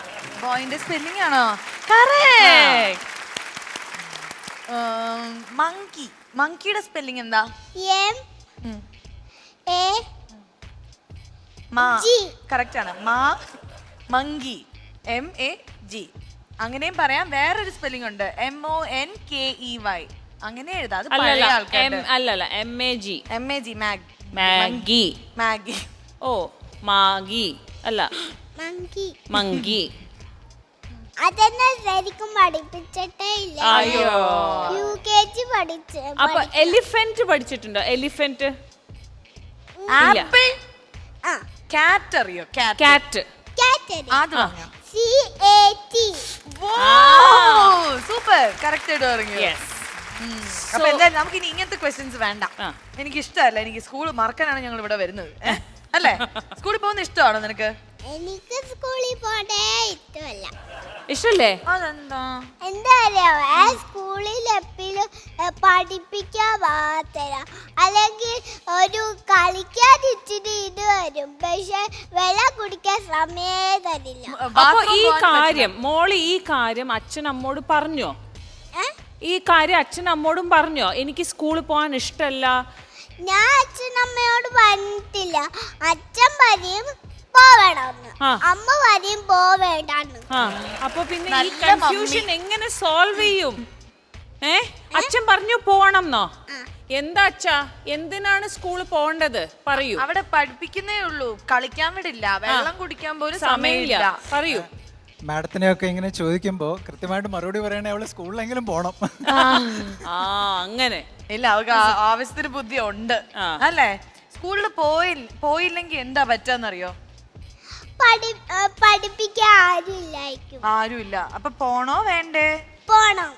B: ബോയിന്റെ സ്പെല്ലിംഗ് ആണോ? കറക്റ്റ്. മങ്കി. മങ്കിയുടെ സ്പെല്ലിംഗ് എന്താ? കറക്റ്റ് ആണ്. മങ്കി. MAG. അങ്ങനെയും പറയാം. വേറൊരു സ്പെല്ലിംഗ് ഉണ്ട്, MONKEY. അങ്ങനെ എഴുതാം. അത് പഴയ ആൾക്കാരുടെ.
F: അല്ലല്ല MAG.
B: മാഗി.
F: മാഗി. ഓ മാഗി അല്ല മങ്കി.
D: അതെന്നെ ശരിക്കും പഠിപ്പിച്ചിട്ടേ ഇല്ല.
F: അയ്യോ.
D: UKG പഠിച്ചു.
F: അപ്പൊ എലിഫന്റ് പഠിച്ചിട്ടുണ്ടോ? എലിഫന്റ്.
B: ആപ്പിൾ. കാറ്റ് അറിയോ?
F: കാറ്റ്.
B: അത്
D: CAT.
B: സൂപ്പർ. കറക്റ്റ് ആയിട്ട് പറഞ്ഞു. അപ്പൊ എന്തായാലും നമുക്ക് ഇനി ഇങ്ങനത്തെ ക്വസ്റ്റ്യൻസ് വേണ്ട. എനിക്ക് ഇഷ്ടമല്ല. എനിക്ക് സ്കൂൾ മറക്കാനാണ് ഞങ്ങൾ ഇവിടെ വരുന്നത്. അല്ലേ? സ്കൂളിൽ പോകുന്ന ഇഷ്ടമാണോ നിനക്ക്?
D: എനിക്ക് സ്കൂളിൽ പോകേ ഇഷ്ടമല്ല.
F: ഇഷ്ടല്ലേ?
B: അതെന്താ?
D: എന്താ അറിയാമോ? സ്കൂളിൽ എപ്പോഴും പഠിപ്പിക്കാൻ മാത്രം, അല്ലെങ്കിൽ ഒരു കളിക്കാൻ ഇച്ചിരി ഇത് വരും, പക്ഷെ വെള്ളം കുടിക്കാൻ സമയം തരില്ല.
F: അപ്പൊ ഈ കാര്യം മോളി അച്ഛൻ അമ്മോട് പറഞ്ഞോ? ഈ കാര്യം അച്ഛൻ അമ്മോടും പറഞ്ഞോ? എനിക്ക് സ്കൂളിൽ പോകാൻ ഇഷ്ടമല്ല.
D: ഞാൻ അച്ഛനമ്മയോട് പറഞ്ഞിട്ടില്ല. അച്ഛൻ പറയും പോവേണ്ടെന്ന്, അമ്മ പറയും പോവേണ്ടെന്ന്.
F: അപ്പൊ പിന്നെ ഈ കൺഫ്യൂഷൻ എങ്ങനെ സോൾവ് ചെയ്യും? അച്ഛൻ പറഞ്ഞു പോണെന്നോ? എന്താ അച്ഛാ, എന്തിനാണ് സ്കൂളിൽ പോകേണ്ടത് പറയൂ.
B: അവിടെ പഠിപ്പിക്കുന്നേ ഉള്ളൂ, കളിക്കാൻ വിടില്ല, വെള്ളം കുടിക്കാൻ പോലും സമയമില്ല.
F: പറയൂ.
K: മാഡത്തിനെയൊക്കെ ഇങ്ങനെ ചോദിക്കുമ്പോ കൃത്യമായിട്ട് മറുപടി പറയണേ അവള് സ്കൂളിലെങ്കിലും പോണം.
F: അങ്ങനെ
B: ഇല്ല, അവർക്ക് ആവശ്യത്തിന് ബുദ്ധി ഉണ്ട് അല്ലേ? സ്കൂളിൽ പോയില്ലെങ്കിൽ എന്താ പറ്റാന്നറിയോ?
D: പഠിപ്പിക്കാൻ
B: ആരുമില്ല. അപ്പൊ പോണോ വേണ്ടേ?
D: പോണം.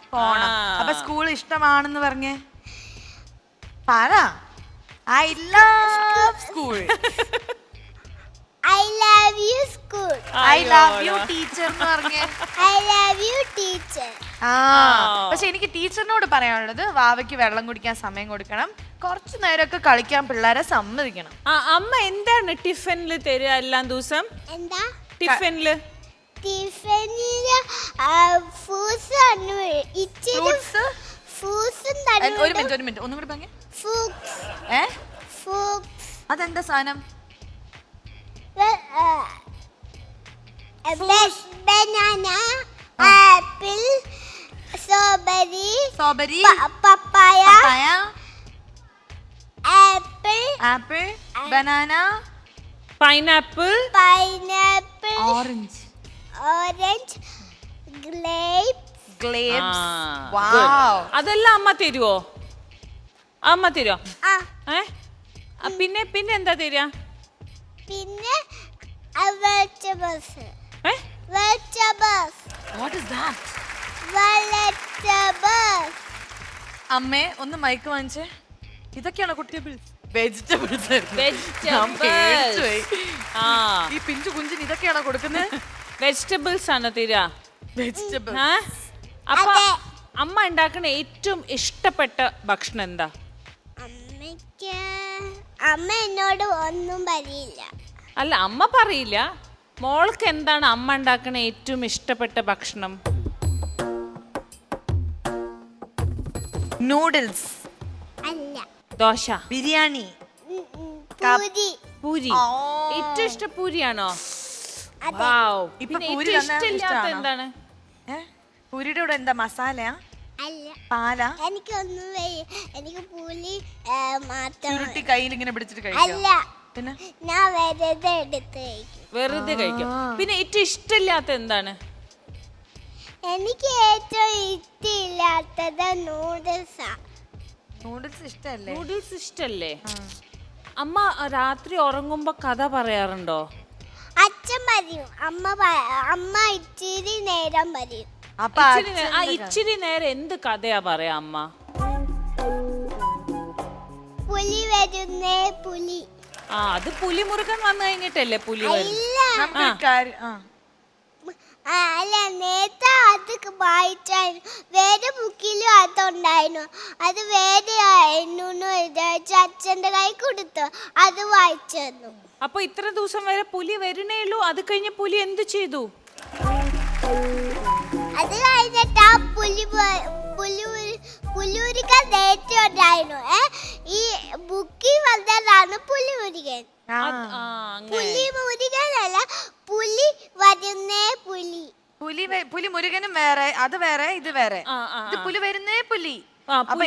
B: അപ്പൊ സ്കൂൾ ഇഷ്ടമാണെന്ന് പറഞ്ഞേ പറ. I love school.
D: I love you school.
B: I love you teacher എന്ന് പറഞ്ഞേ.
D: I love you teacher.
B: പക്ഷെ എനിക്ക് ടീച്ചറിനോട് പറയാനുള്ളത്, വാവയ്ക്ക് വെള്ളം കുടിക്കാൻ സമയം കൊടുക്കണം, കുറച്ചു നേരമൊക്കെ കളിക്കാൻ പിള്ളേരെ സമ്മതിക്കണം.
F: അമ്മ എന്താണ് ടിഫിനിൽ തരിക എല്ലാ ദിവസം?
D: എന്താ
F: ടിഫിനില്?
D: ടിഫിനില് ഫ്രൂട്ട്സ് ആണ്.
B: ഒരു മിനിറ്റ് ഒന്നും കൂടി പറഞ്ഞേ.
D: ഫ്രൂട്ട്സ്.
B: അതെന്താ സാധനം?
D: banana, apple, strawberry, papaya, apple,
B: banana,
F: pineapple,
B: orange, grapes. Wow.
F: അതെല്ലാം അമ്മ തരുവോ? പിന്നെ എന്താ തരിക?
D: പിന്നെ vegetables.
B: What is that?
D: Vegetables.
B: അമ്മേ ഒന്ന് മൈക്ക് വാങ്ങിച്ചേ. ഇതൊക്കെയാണോ കുട്ടി? വെജിറ്റബിൾസ്. ഈ പിഞ്ചു കുഞ്ചിന് ഇതൊക്കെയാണോ കൊടുക്കുന്നത്?
F: വെജിറ്റബിൾസ് ആണോ തരിക?
B: വെജിറ്റബിൾസ്.
F: അപ്പൊ അമ്മ ഉണ്ടാക്കുന്ന ഏറ്റവും ഇഷ്ടപ്പെട്ട ഭക്ഷണം എന്താ?
D: അമ്മ എന്നോട് ഒന്നും പറയില്ല.
F: അല്ല, അമ്മ പറയില്ല. മോൾക്ക് എന്താണ് അമ്മ ഉണ്ടാക്കുന്ന ഏറ്റവും ഇഷ്ടപ്പെട്ട ഭക്ഷണം?
B: നൂഡിൽസ്,
D: അല്ല.
F: ദോശ,
B: ബിരിയാണി,
D: പൂരി.
F: പൂരി.
B: ഓ.
F: ഏറ്റവും ഇഷ്ടം പൂരിയാണോ?
D: അതെ.
F: വാവ്.
B: ഇപ്പൊ
F: പിന്നെ
B: പൂരി
F: ഏറ്റവും
B: തന്നെ
F: ഇഷ്ടമില്ലാത്ത
B: ഇഷ്ടാണോ?
F: എന്താണ്?
B: പൂരിയുടെ കൂടെ എന്താ മസാലയാ,
D: അല്ല.
B: പാലാ,
D: എനിക്കൊന്നും എനിക്ക് പുലി മാത്രം.
B: ചുരുട്ടി കയ്യിൽ ഇങ്ങനെ പിടിച്ചിട്ട് കഴിക്കാം?
D: അല്ല,
B: പിന്നെ
D: ഞാൻ വെറുതെ എടുത്ത് കഴിക്കും.
F: വെറുതെ കഴിക്കും. പിന്നെ ഏറ്റവും ഇഷ്ടമില്ലാത്ത എന്താണ്?
D: എനിക്ക് ഏറ്റവും ഇഷ്ടമില്ലാത്തത് നൂഡിൽസാ.
B: നൂഡിൽസ് ഇഷ്ടല്ലേ?
F: നൂഡിൽസ് ഇഷ്ടല്ലേ? അമ്മ രാത്രി ഉറങ്ങുമ്പോ കഥ പറയാറുണ്ടോ?
D: അച്ഛൻ പറയും, അമ്മ ഇച്ചിരി നേരം പറയും.
B: അപ്പൊ
F: ഇച്ചിരി നേരം എന്ത് കഥയാ പറയാ അമ്മ?
D: പുലി വരുന്നേ പുലി.
F: അത് പുലി മുറുകൻ വന്നു കഴിഞ്ഞിട്ടല്ലേ പുലി വരും?
D: ഇല്ല,
B: നമുക്കൊരു കാര്യം,
D: അല്ല, നേരത്തെ അത് വായിച്ചായിരുന്നു. വേറെ ബുക്കിലും അതുണ്ടായിരുന്നു. അത് വേറെ എന്നൊന്ന് വിചാരിച്ച് അച്ഛൻ്റെ കൈ കൊടുത്തു, അത് വായിച്ചു തന്നു.
F: അപ്പൊ ഇത്ര ദിവസം വരെ പുലി വരണേ ഉള്ളൂ, അത് കഴിഞ്ഞ പുലി എന്ത് ചെയ്തു?
D: അത് കഴിഞ്ഞിട്ട് ആ പുലിമുരുകൻ നേരത്തെ ഉണ്ടായിരുന്നു. ഈ ബുക്കിൽ വന്നതാണ് പുലിമുരുകൻ. പുലിമുരുകനല്ല, പുലി വരുന്നേ പുലി.
B: പുലി മുരുകനും വേറെ, അത് വേറെ, ഇത് വേറെ. ഇത് പുലി വരുന്നേ പുലി. അപ്പൊ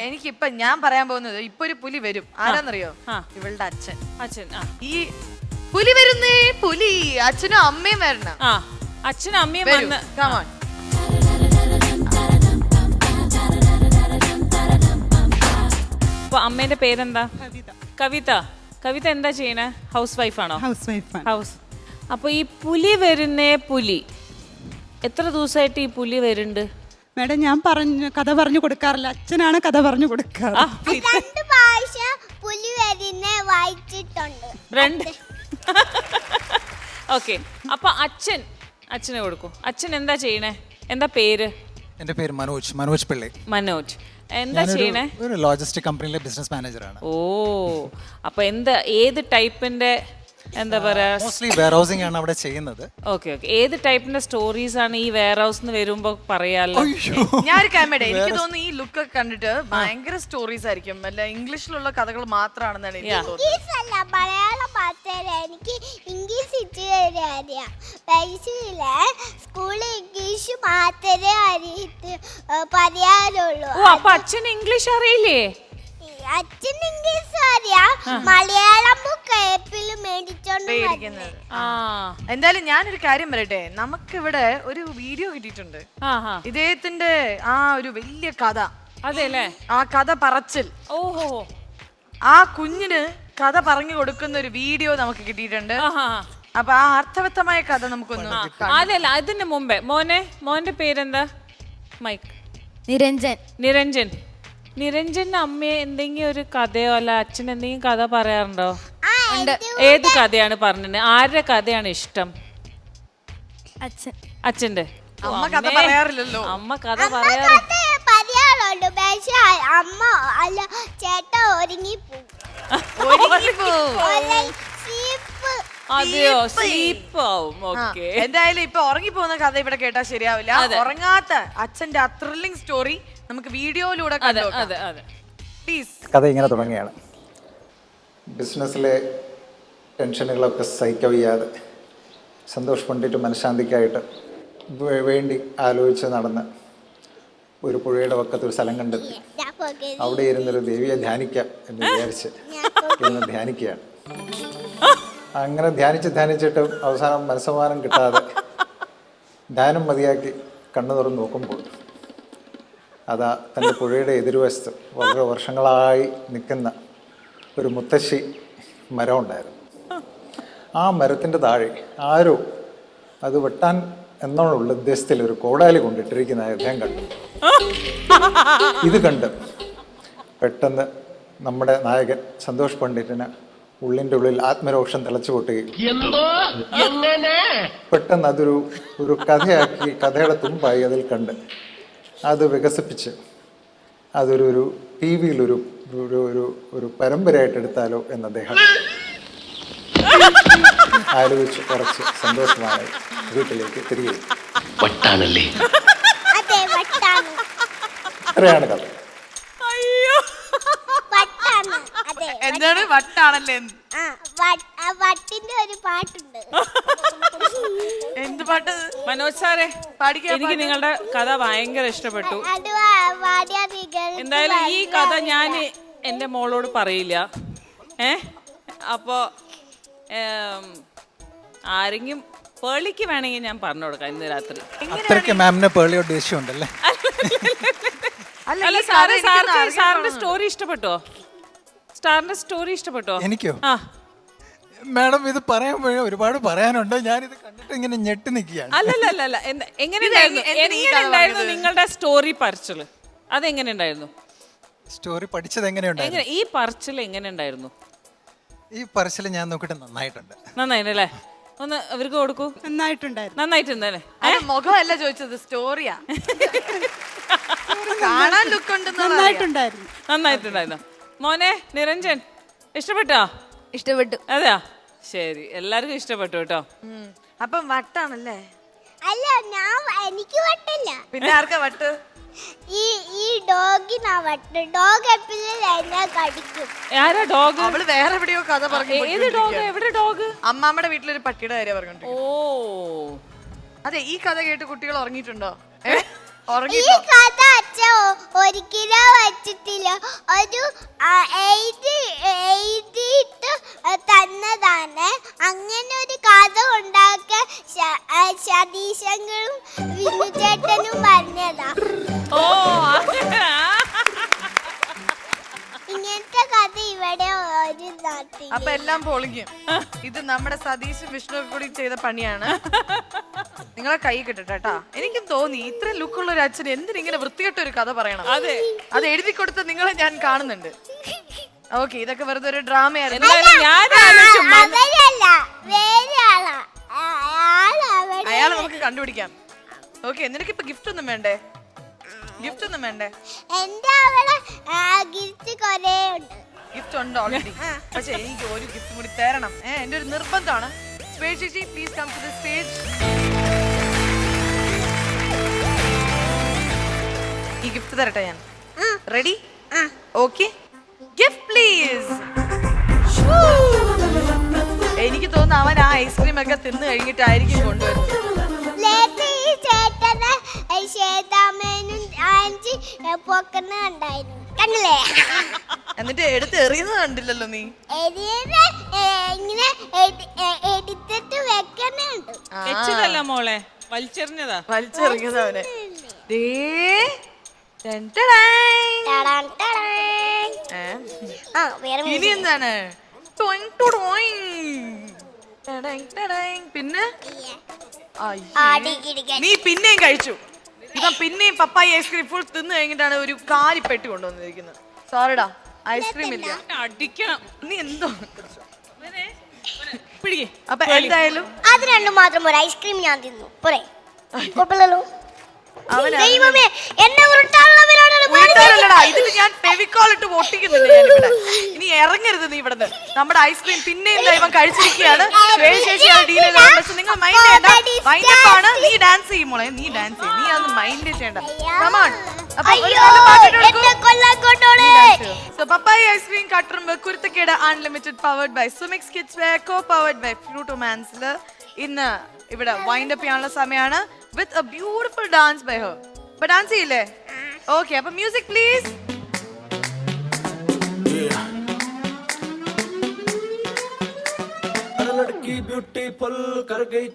B: എനിക്കിപ്പൊ ഞാൻ പറയാൻ പോകുന്നത്, ഇപ്പൊ ഒരു പുലി വരും. ആരാന്നറിയോ? ഇവളുടെ അച്ഛൻ. ഈ പുലി വരുന്നേ പുലി, അച്ഛനും അമ്മയും വരണം.
F: അച്ഛനും അമ്മയും വന്ന്
B: കമോൺ.
F: അമ്മേന്റെ പേരെന്താ? കവിത. കവിത എന്താ ചെയ്യണേ? ഹൗസ് വൈഫാണോ? ഹൗസ്. അപ്പൊ ഈ പുലി വരുന്നേ പുലി, എത്ര ദിവസമായിട്ട് ഈ പുലി വരുന്നുണ്ട്?
L: മേഡം, ഞാൻ കഥ പറഞ്ഞു കൊടുക്കാറില്ല, അച്ഛനാണ് കഥ പറഞ്ഞു കൊടുക്കാറ്.
D: 2 പ്രാവശ്യം പുലി വരുന്നേ വായിച്ചിട്ടുണ്ട്.
F: 2. ഓക്കെ. അപ്പൊ അച്ഛനെ കൊടുക്കും. അച്ഛൻ എന്താ ചെയ്യണേ? എന്താ പേര്?
K: എൻ്റെ പേര് മനോജ് പിള്ളை.
F: മനോജ് എന്താ ചെയ്യണേ?
K: ഒരു ലോജിസ്റ്റിക് കമ്പനിയിലെ ബിസിനസ് മാനേജറാണ്.
F: ഓ, അപ്പൊ ഏത് ടൈപ്പിന്റെ എന്താ പറയാ?
K: മോസ്റ്റ്ലി വെയർ ഹൗസിംഗ് ആണ് അവിടെ ചെയ്യുന്നത്.
F: ഓക്കെ. ഏത് ടൈപ്പിന്റെ സ്റ്റോറീസ് ആണ് ഈ വെയർ ഹൗസ് വരുമ്പോ പറയാലോ?
B: ഞാനൊരു കാമഡ, എനിക്ക് തോന്നുന്നു ഈ ലുക്ക് ഒക്കെ കണ്ടിട്ട് ഭയങ്കര സ്റ്റോറീസ് ആയിരിക്കും, അല്ല ഇംഗ്ലീഷിലുള്ള കഥകൾ മാത്രമാണെന്നാണ് എനിക്ക് തോന്നുന്നത്.
D: ഇംഗ്ലീഷല്ല, മലയാളം മാത്രമല്ല. എനിക്ക് ഇംഗ്ലീഷ് ഇച്ചിരി അറിയാം. പരിശീല സ്കൂളിൽ ഇംഗ്ലീഷ് മാത്രമേ പറയാറുള്ളൂ.
F: അപ്പൊ അച്ഛൻ ഇംഗ്ലീഷ് അറിയില്ലേ?
D: അച്ഛൻ ഇംഗ്ലീഷ് അറിയാം, മലയാളം ബുക്ക് എപ്പോഴും മേടിച്ചോണ്ട്.
B: എന്തായാലും ഞാനൊരു കാര്യം പറയട്ടെ, നമുക്കിവിടെ ഒരു വീഡിയോ കിട്ടിയിട്ടുണ്ട്. ഇദ്ദേഹത്തിന്റെ ആ ഒരു വലിയ കഥ,
F: അതെല്ലേ?
B: ആ കഥ പറച്ചിൽ,
F: ഓഹോ,
B: ആ കുഞ്ഞിന് കഥ പറഞ്ഞു കൊടുക്കുന്ന ഒരു വീഡിയോ നമുക്ക് കിട്ടിയിട്ടുണ്ട്. അപ്പൊ ആ അർത്ഥവത്തമായ കഥ നമുക്കൊന്ന്.
F: അതല്ല, അതിന് മുമ്പേ മോന്റെ പേരെന്താ? മൈക്ക്. നിരഞ്ജൻ അമ്മയെ എന്തെങ്കിലും ഒരു കഥയോ അല്ല അച്ഛൻ എന്തെങ്കിലും കഥ പറയാറുണ്ടോ? ഏത് കഥയാണ് പറഞ്ഞത്? ആരുടെ കഥയാണ് ഇഷ്ടം? അച്ഛന്റെ.
B: അമ്മ കഥ പറയാറില്ലല്ലോ.
F: അമ്മ കഥ പറയാറുണ്ട്.
D: പക്ഷെ അമ്മ അല്ല ചേട്ടാ ഒരുങ്ങി പോകും.
F: അതെയോ? സ്ലീപ്പ് ആവും. ഓക്കെ.
B: എന്തായാലും ഇപ്പൊ ഉറങ്ങി പോകുന്ന കഥ ഇവിടെ കേട്ടാ ശരിയാവില്ല. ഉറങ്ങാത്ത അച്ഛന്റെ ആ ത്രില്ലിംഗ് സ്റ്റോറി നമുക്ക് വീഡിയോയിലൂടെ പ്ലീസ്.
K: കഥ ഇങ്ങനെ തുടങ്ങുകയാണ്. ബിസിനസ്സിലെ ടെൻഷനുകളൊക്കെ സഹിക്കവയ്യാതെ സന്തോഷ് പണ്ഡിറ്റ് മനഃശാന്തിക്കായിട്ട് വേണ്ടി ആലോചിച്ച് നടന്ന് ഒരു പുഴയുടെ വക്കത്ത് ഒരു സ്ഥലം കണ്ടെത്തി. അവിടെ ഇരുന്നൊരു ദേവിയെ ധ്യാനിക്കാം എന്ന് വിചാരിച്ച് ഇരുന്ന് ധ്യാനിക്കുകയാണ്. അങ്ങനെ ധ്യാനിച്ചിട്ട് അവസാനം മനസ്സമാനം കിട്ടാതെ ധ്യാനം മതിയാക്കി കണ്ണു തുറന്ന് നോക്കുമ്പോൾ അതാ തൻ്റെ പുഴയുടെ എതിർവശത്ത് വളരെ വർഷങ്ങളായി നിൽക്കുന്ന ഒരു മുത്തശ്ശി മരം ഉണ്ടായിരുന്നു. ആ മരത്തിൻ്റെ താഴെ ആരോ അത് വെട്ടാൻ എന്നുള്ള ഉദ്ദേശത്തിൽ ഒരു കോടാലി കൊണ്ടിട്ടിരിക്കുന്നതായി അദ്ദേഹം കണ്ടു. ഇത് കണ്ട് പെട്ടെന്ന് നമ്മുടെ നായകൻ സന്തോഷ് പണ്ഡിറ്റിന് ഉള്ളിൻ്റെ ഉള്ളിൽ ആത്മരോഷം തിളച്ചു പൊട്ടുകയും പെട്ടെന്ന് അതൊരു കഥയാക്കി കഥയുടെ തുമ്പായി അതിൽ കണ്ട് അത് വികസിപ്പിച്ച് അതൊരു ടി വിയിലൊരു ഒരു പരമ്പരയായിട്ട് എടുത്താലോ എന്ന് അദ്ദേഹം ആലോചിച്ച് കുറച്ച് സന്തോഷമായി വീട്ടിലേക്ക് തിരികെ.
D: അതെ,
K: ഇത്രയാണ് കഥ.
B: എന്താണ് വട്ടാണല്ലേ?
D: വട്ടിന്റെ ഒരു പാട്ടുണ്ട്.
B: എന്ത് പാട്ട്?
F: മനോജ് സാറേ,
B: പാടിക്കാൻ
F: എനിക്ക് നിങ്ങളുടെ കഥ ഭയങ്കര ഇഷ്ടപ്പെട്ടു.
D: അത് പാടിയാ
F: എന്തായാലും ഈ കഥ ഞാൻ എൻ്റെ മോളോട് പറയില്ല. അപ്പോ ആരെങ്കിലും പേളിക്ക് വേണമെങ്കിൽ ഞാൻ പറഞ്ഞു കൊടുക്കാം ഇന്ന് രാത്രി.
K: അത്രയ്ക്ക് മാമിന് പേളിയോട് ദേഷ്യമുണ്ടല്ലേ?
F: അല്ല സാറേ, സാറിന്റെ സ്റ്റോറി ഇഷ്ടപ്പെട്ടോ? സ്റ്റാറിന്റെ സ്റ്റോറി ഇഷ്ടപ്പെട്ടോ?
K: എനിക്കോ?
F: ആ
K: മാഡം, ഇത് പറയാൻ ഒരുപാട് പറയാനുണ്ട്. ഞാനിത് കണ്ടിട്ട് ഇങ്ങനെ ഞെട്ടി നിൽക്കുകയാണ്.
F: അല്ലല്ല, എങ്ങനെയുണ്ടായിരുന്നു നിങ്ങളുടെ സ്റ്റോറി പറച്ചില്? അതെങ്ങനെ ഉണ്ടായിരുന്നു?
K: സ്റ്റോറി പഠിച്ചത് എങ്ങനെയുണ്ടായിരുന്നു?
F: ഈ പറച്ചിൽ എങ്ങനെ ഉണ്ടായിരുന്നു?
K: ഈ പറച്ചിൽ ഞാൻ നോക്കിയിട്ട് നന്നായിട്ടുണ്ട്.
F: നന്നായിട്ടല്ലേ? ഒന്ന് അവർക്ക് കൊടുക്കൂ. നന്നായിട്ടുണ്ടല്ലേ?
B: മുഖമല്ല ചോദിച്ചത്, സ്റ്റോറിയാ. കാണാൻ ലുക്ക്
L: നന്നായിട്ടുണ്ടായിരുന്നു.
F: മോനെ നിരഞ്ജൻ, ഇഷ്ടപ്പെട്ടോ?
B: ഇഷ്ടപ്പെട്ടു.
F: അതെയാ? ശരി, എല്ലാവർക്കും ഇഷ്ടപ്പെട്ടു കേട്ടോ.
B: അപ്പം വട്ടാണല്ലേ?
D: അല്ല, എനിക്ക് വട്ടില്ല.
B: പിന്നെ ആർക്കാ വട്ട്?
D: ഈ ഡോഗിനാ വട്ട്. ഡോഗ് എപ്പോഴും എന്നെ കടിക്കും.
F: ആരാ ഡോഗ്?
B: അവള് വേറെ എവിടെയോ കഥ പറഞ്ഞു.
F: ഏത് ഡോഗ്? എവിടെ ഡോഗ്?
B: അമ്മാമ്മയുടെ വീട്ടിലൊരു പട്ടിയുടെ കാര്യം പറഞ്ഞു.
F: ഓ
B: അതെ, ഈ കഥ കേട്ട് കുട്ടികൾ ഉറങ്ങിയിട്ടുണ്ടോ?
D: ഈ കഥ അച്ഛൻ ഒരിക്കലും വച്ചിട്ടില്ല. ഒരു എഴുതിയിട്ട് തന്നതാണ്. അങ്ങനെ ഒരു കഥ ഉണ്ടാക്കാൻ സതീശങ്ങളും വിനുചേട്ടനും പറഞ്ഞതാ.
F: ഓ
D: ഇങ്ങനത്തെ കഥ ഇവിടെ ഒരു നാട്ടിൽ.
B: അപ്പൊ എല്ലാം പൊളിക്കും. ഇത് നമ്മുടെ സതീഷും വിഷ്ണു കൂടി ചെയ്ത പണിയാണ്. നിങ്ങളെ കൈ കിട്ടട്ടാ. എനിക്കും തോന്നി ഇത്രയും ലുക്കുള്ള ഒരു അച്ഛൻ എന്തിനിങ്ങനെ വൃത്തികെട്ട ഒരു കഥ പറയണം.
F: അതെ,
B: അത് എഴുതി കൊടുത്ത നിങ്ങളെ ഞാൻ കാണുന്നുണ്ട്. ഓക്കെ, ഇതൊക്കെ വെറുതെ ഒരു ഡ്രാമയായിരുന്നു. അയാളെ നമുക്ക് കണ്ടുപിടിക്കാം. ഓക്കെ, നിനക്കിപ്പോ ഗിഫ്റ്റ് ഒന്നും വേണ്ടേ? ഗിഫ്റ്റ് ഒന്നും വേണ്ടേ?
D: എന്റെ അവിടെ ഗിഫ്റ്റ് കുറേ ഉണ്ട്.
B: ഗിഫ്റ്റ് ഉണ്ട് ഓൾറെഡി. പക്ഷെ എനിക്ക് ഒരു ഗിഫ്റ്റ് കൂടി തരണം. എന്റെ ഒരു നിർബന്ധമാണ്. ചേച്ചി, please come to the stage. ഈ ഗിഫ്റ്റ് തരട്ടെ ഞാൻ. റെഡി? Okay, gift please. എനിക്ക് തോന്നുന്നു അവൻ ആ ഐസ്ക്രീം ഒക്കെ തിന്നു കഴിഞ്ഞിട്ടായിരിക്കും കൊണ്ടുവരുന്നത്. എന്നിട്ട് എടുത്ത് എറിയുന്നത് കണ്ടില്ലല്ലോ നീ.
F: വെച്ചതല്ല മോളെ, വലിച്ചെറിഞ്ഞതാ.
B: വലിച്ചെറിഞ്ഞതവനെ. ഇനി എന്താണ്? പിന്നെ നീ പിന്നെയും കഴിച്ചു. ഇവൻ പിന്നെയും പപ്പായ ഐസ്ക്രീം ഫുൾ തിന്നു കഴിഞ്ഞിട്ടാണ് ഒരു കാലിപ്പെട്ടി കൊണ്ടുവന്നിരിക്കുന്നത്. സോറിടാ, ഐസ്ക്രീം ഇല്ല.
F: അടിക്കണം.
B: നീ എന്തോ.
F: അപ്പൊ
D: എന്തായാലും അത് രണ്ടും മാത്രം പോരാ. ഐസ്ക്രീം ഞാൻ തിന്നു പോരെ? കുഴപ്പമില്ലല്ലോ.
B: ഇതിന് ഞാൻ ഫെവിക്കോൾ ഇട്ട് ഒട്ടിക്കുന്നുണ്ട് ഞാനിവിടെ. ഇനി ഇറങ്ങരുത് നീ ഇവിടുന്ന്. നമ്മുടെ ഐസ്ക്രീം പിന്നെയും ഇവൻ കഴിച്ചിരിക്കുകയാണ്. നിങ്ങൾ മൈൻഡ് ചെയ്യണ്ട. മൈൻഡപ്പാണ്. നീ ഡാൻസ് ചെയ്യും മോളെ, നീ ഡാൻസ് ചെയ്യും. നീ അതൊന്നും മൈൻഡ് ചെയ്യണ്ട. പപ്പായ ഐസ്ക്രീം കട്ടറും കുരുത്തക്കേട് unlimited powered by Sumix kids wear, co powered by ഫ്രൂട്ടോമാൻസില് ഇന്ന് ഇവിടെ വൈൻഡ് അപ്പ് ചെയ്യാനുള്ള സമയമാണ്. With a beautiful dance by her. അപ്പൊ ഡാൻസ് ചെയ്യില്ലേ? ഓക്കെ, അപ്പൊ മ്യൂസിക് പ്ലീസ്.
I: लड़की ब्यूटीफुल कर गई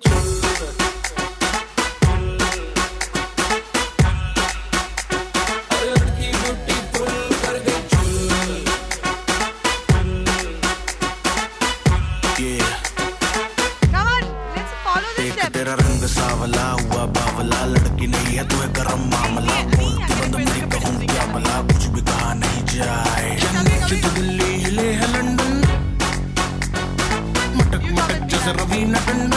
I: तेरा रंग सावला हुआ बावला, लड़की नहीं है तू है गरम मामला, बोलती बंद मेरी कहूँ क्या भला, कुछ भी कहा नहीं जाए। दिल्ली हिले है लंदन, मटक मटक जैसे रवीना टंडन।